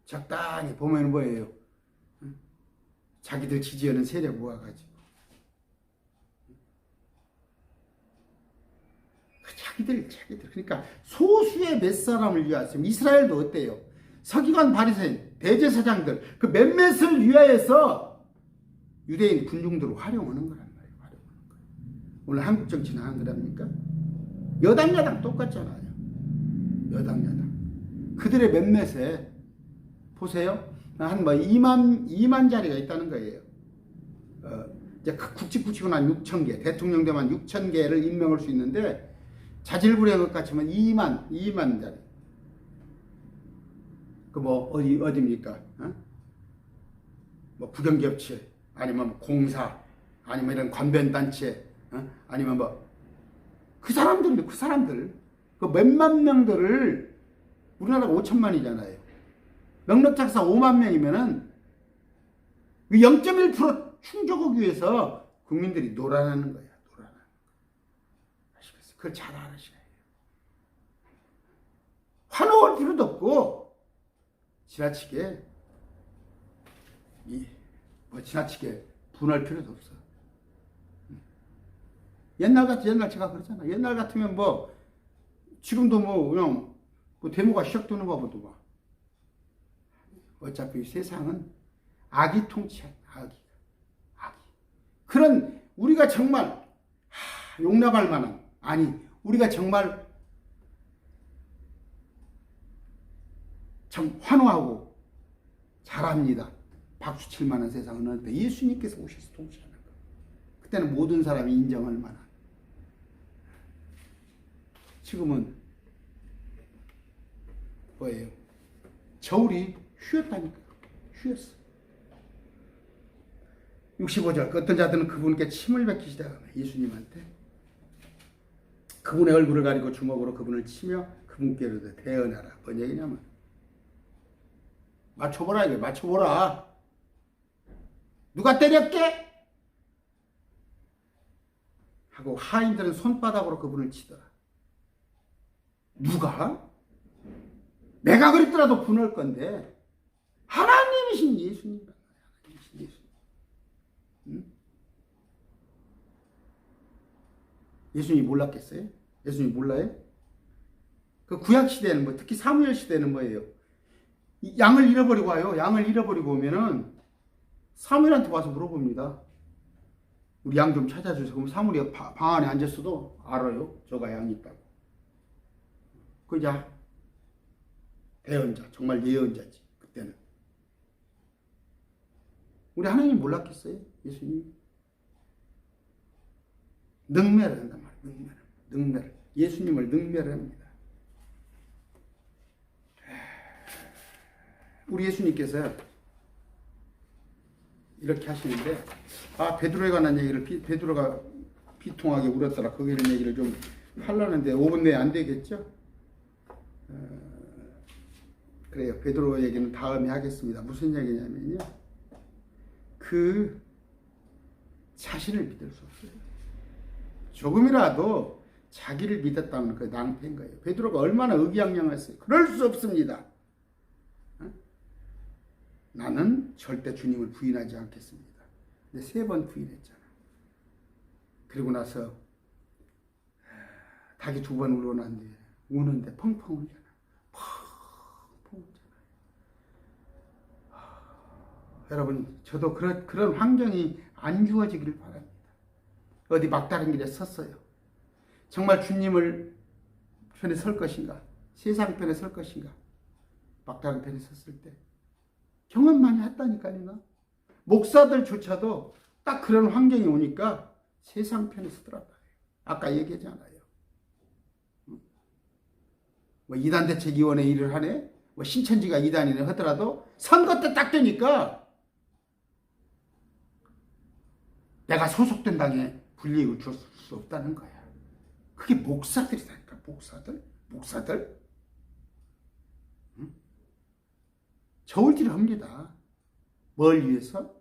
적당히 보면 뭐예요? 자기들 지지하는 세력 모아가지고 자기들 그러니까 소수의 몇 사람을 위하여 이스라엘도 어때요? 서기관 바리새인 대제사장들 그 몇몇을 위하여서 유대인 군중들을 활용하는 거란 말이에요. 활용하는 거예요. 오늘 한국 정치는 한 거랍니까? 여당 똑같잖아요. 여당 그들의 몇몇에 보세요. 한 뭐 2만 자리가 있다는 거예요. 이제 국직구치군 한 6천 개, 대통령 되면 6천 개를 임명할 수 있는데 자질구레한 것 같지만 2만 자리. 그 뭐 어디입니까? 뭐 국영기업체 아니면 뭐 공사 아니면 이런 관변단체 아니면 뭐 그 사람들 그 몇만 명들을 우리나라가 5천만이잖아요. 명락작사 5만 명이면은 0.1% 충족하기 위해서 국민들이 놀아나는 거야. 아시겠어요? 그걸 잘 알으셔야 해요. 환호할 필요도 없고 지나치게 분할 필요도 없어. 옛날 제가 그러잖아. 옛날 같으면 뭐 지금도 뭐 그냥 뭐 데모가 시작되는 거 보도 봐. 어차피 세상은 악이 통치한다. 악이. 그런 우리가 정말 용납할 만한 우리가 정말 참 환호하고 잘합니다. 박수 칠 만한 세상은 어때? 예수님께서 오셔서 통치하는 거. 그때는 모든 사람이 인정할 만한. 지금은 뭐예요? 저울이 휘었다니까. 휘었어. 65절. 어떤 자들은 그분께 침을 뱉기시다가 예수님한테 그분의 얼굴을 가리고 주먹으로 그분을 치며 그분께로 대언하라. 뭔 얘기냐면 맞춰보라 이게. 맞춰보라. 누가 때렸게? 하고 하인들은 손바닥으로 그분을 치더라. 누가? 내가 그랬더라도 분할 건데 하나님이신 예수님. 응? 예수님이 몰랐겠어요? 예수님이 몰라요? 그 구약 시대는 뭐 특히 사무엘 시대는 뭐예요? 양을 잃어버리고 와요. 양을 잃어버리고 오면은 사무엘한테 와서 물어봅니다. 우리 양 좀 찾아주세요. 그럼 사무엘이 방 안에 앉았어도 알아요. 저가 양이 있다고. 그자 대언자, 정말 예언자지 그때는. 우리 하나님 몰랐겠어요? 예수님 능멸을 한단 말이에요. 능멸. 예수님을 능멸합니다. 우리 예수님께서 이렇게 하시는데 베드로에 관한 얘기를 베드로가 비통하게 울었더라. 거기에 대한 얘기를 좀 하려는데 5분 내에 안 되겠죠? 그래요. 베드로 얘기는 다음에 하겠습니다. 무슨 얘기냐면요. 그 자신을 믿을 수 없어요. 조금이라도 자기를 믿었다는 그 낭패인 거예요. 베드로가 얼마나 의기양양했어요. 그럴 수 없습니다. 나는 절대 주님을 부인하지 않겠습니다. 근데 3번 부인했잖아. 그리고 나서 닭이 2번 울어났는데 우는데 펑펑 울잖아. 펑펑 울잖아. 여러분 저도 그런 환경이 안 주어지기를 바랍니다. 어디 막다른 길에 섰어요. 정말 주님을 편에 설 것인가? 세상 편에 설 것인가? 막다른 편에 섰을 때 경험 많이 했다니까요. 목사들조차도 딱 그런 환경이 오니까 세상 편에 서더라고요. 아까 얘기하잖아요. 뭐 이단대책위원회 일을 하네, 뭐 신천지가 이단이네 하더라도 선거 때 딱 되니까 내가 소속된 당에 불이익을 줄 수 없다는 거야. 그게 목사들이다니까. 목사들. 응? 저울질을 합니다. 뭘 위해서?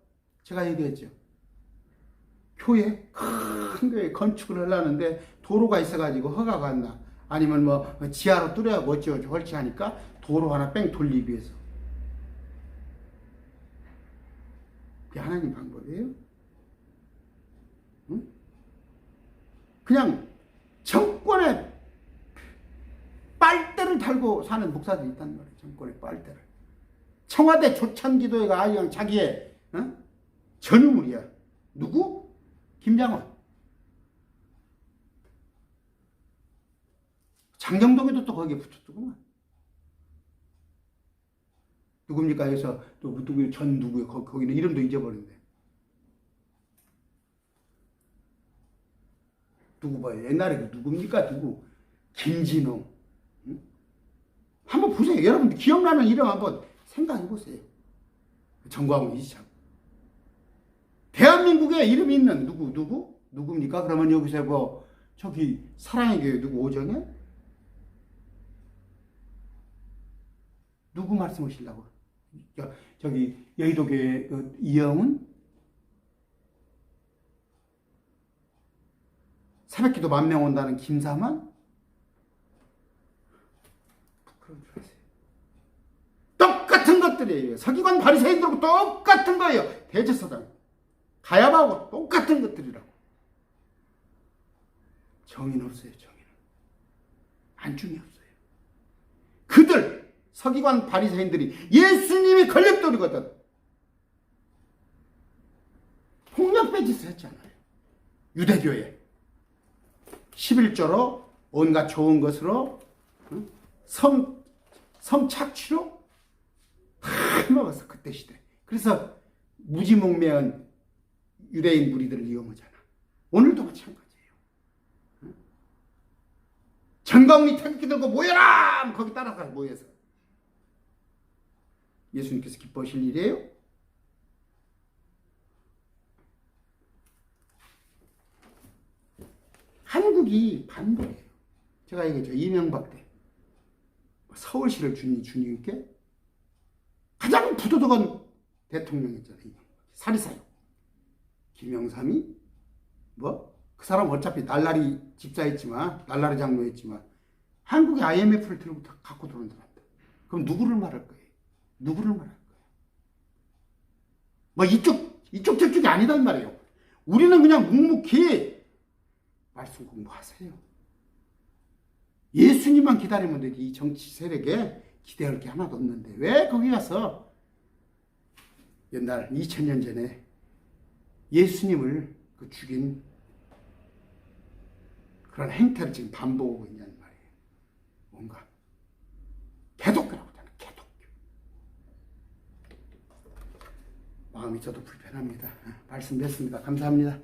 제가 얘기했죠. 교회, 큰 교회 건축을 하려는데 도로가 있어가지고 허가가 안 나. 아니면 뭐 지하로 뚫어야고 어찌어찌 헐치하니까 도로 하나 뺑 돌리기 위해서. 그게 하나님 방법이에요? 응? 그냥 정권의 빨대를 달고 사는 목사들이 있단 말이에요. 정권의 빨대를. 청와대 조찬기도회가 아주 그냥 자기의 전유물이야. 누구? 김장원. 장경동에도 또 거기에 붙였더구만. 누굽니까? 해서 또 누구 전 누구예요? 거기는 이름도 잊어버렸네. 누구 봐요? 옛날에 그 누굽니까? 누구? 김진홍. 응? 한번 보세요. 여러분 기억나는 이름 한번 생각해 보세요. 정광훈 이시참. 대한민국에 이름이 있는 누굽니까? 그러면 여기서 뭐 저기 사랑의 교회 누구 오정현? 누구 말씀하시려고? 저기 여의도 교회 그 이영훈? 새벽기도 10,000명 온다는 김사만? 그런 줄 아세요? 똑같은 것들이에요. 서기관 바리새인들하고 똑같은 거예요. 대제사장 가야바하고 똑같은 것들이라고. 정의는 없어요. 정의는 안중이 없어요. 그들 서기관 바리새인들이 예수님이 걸림돌이거든. 폭력배 짓을 했잖아요. 유대교에 11조로 온갖 좋은 것으로 성착취로 다 먹었어. 그때 시대. 그래서 무지몽매한 유대인 무리들을 이용하잖아. 오늘도 마찬가지예요. 정광훈이 태극기 들고 모여라! 거기 따라가 모여서. 예수님께서 기뻐하실 일이에요? 한국이 반대예요. 제가 얘기했죠. 이명박 때 서울시를 주님께 가장 부도덕한 대통령이었잖아요. 사리사욕. 김영삼이 뭐 그 사람 어차피 날라리 집사했지만 날라리 장로였지만 한국의 IMF를 들고 갖고 들어온 사람들. 그럼 누구를 말할 거예요? 누구를 말할 거예요? 뭐 이쪽 저쪽이 아니단 말이에요. 우리는 그냥 묵묵히 말씀 공부하세요. 예수님만 기다리면 되지. 이 정치 세력에 기대할 게 하나도 없는데 왜 거기 가서 옛날 2000년 전에 예수님을 죽인 그런 행태를 지금 반복하고 있냐는 말이에요. 뭔가 개독교라고 하잖아요. 개독교. 마음이 저도 불편합니다. 말씀 맺습니다. 감사합니다.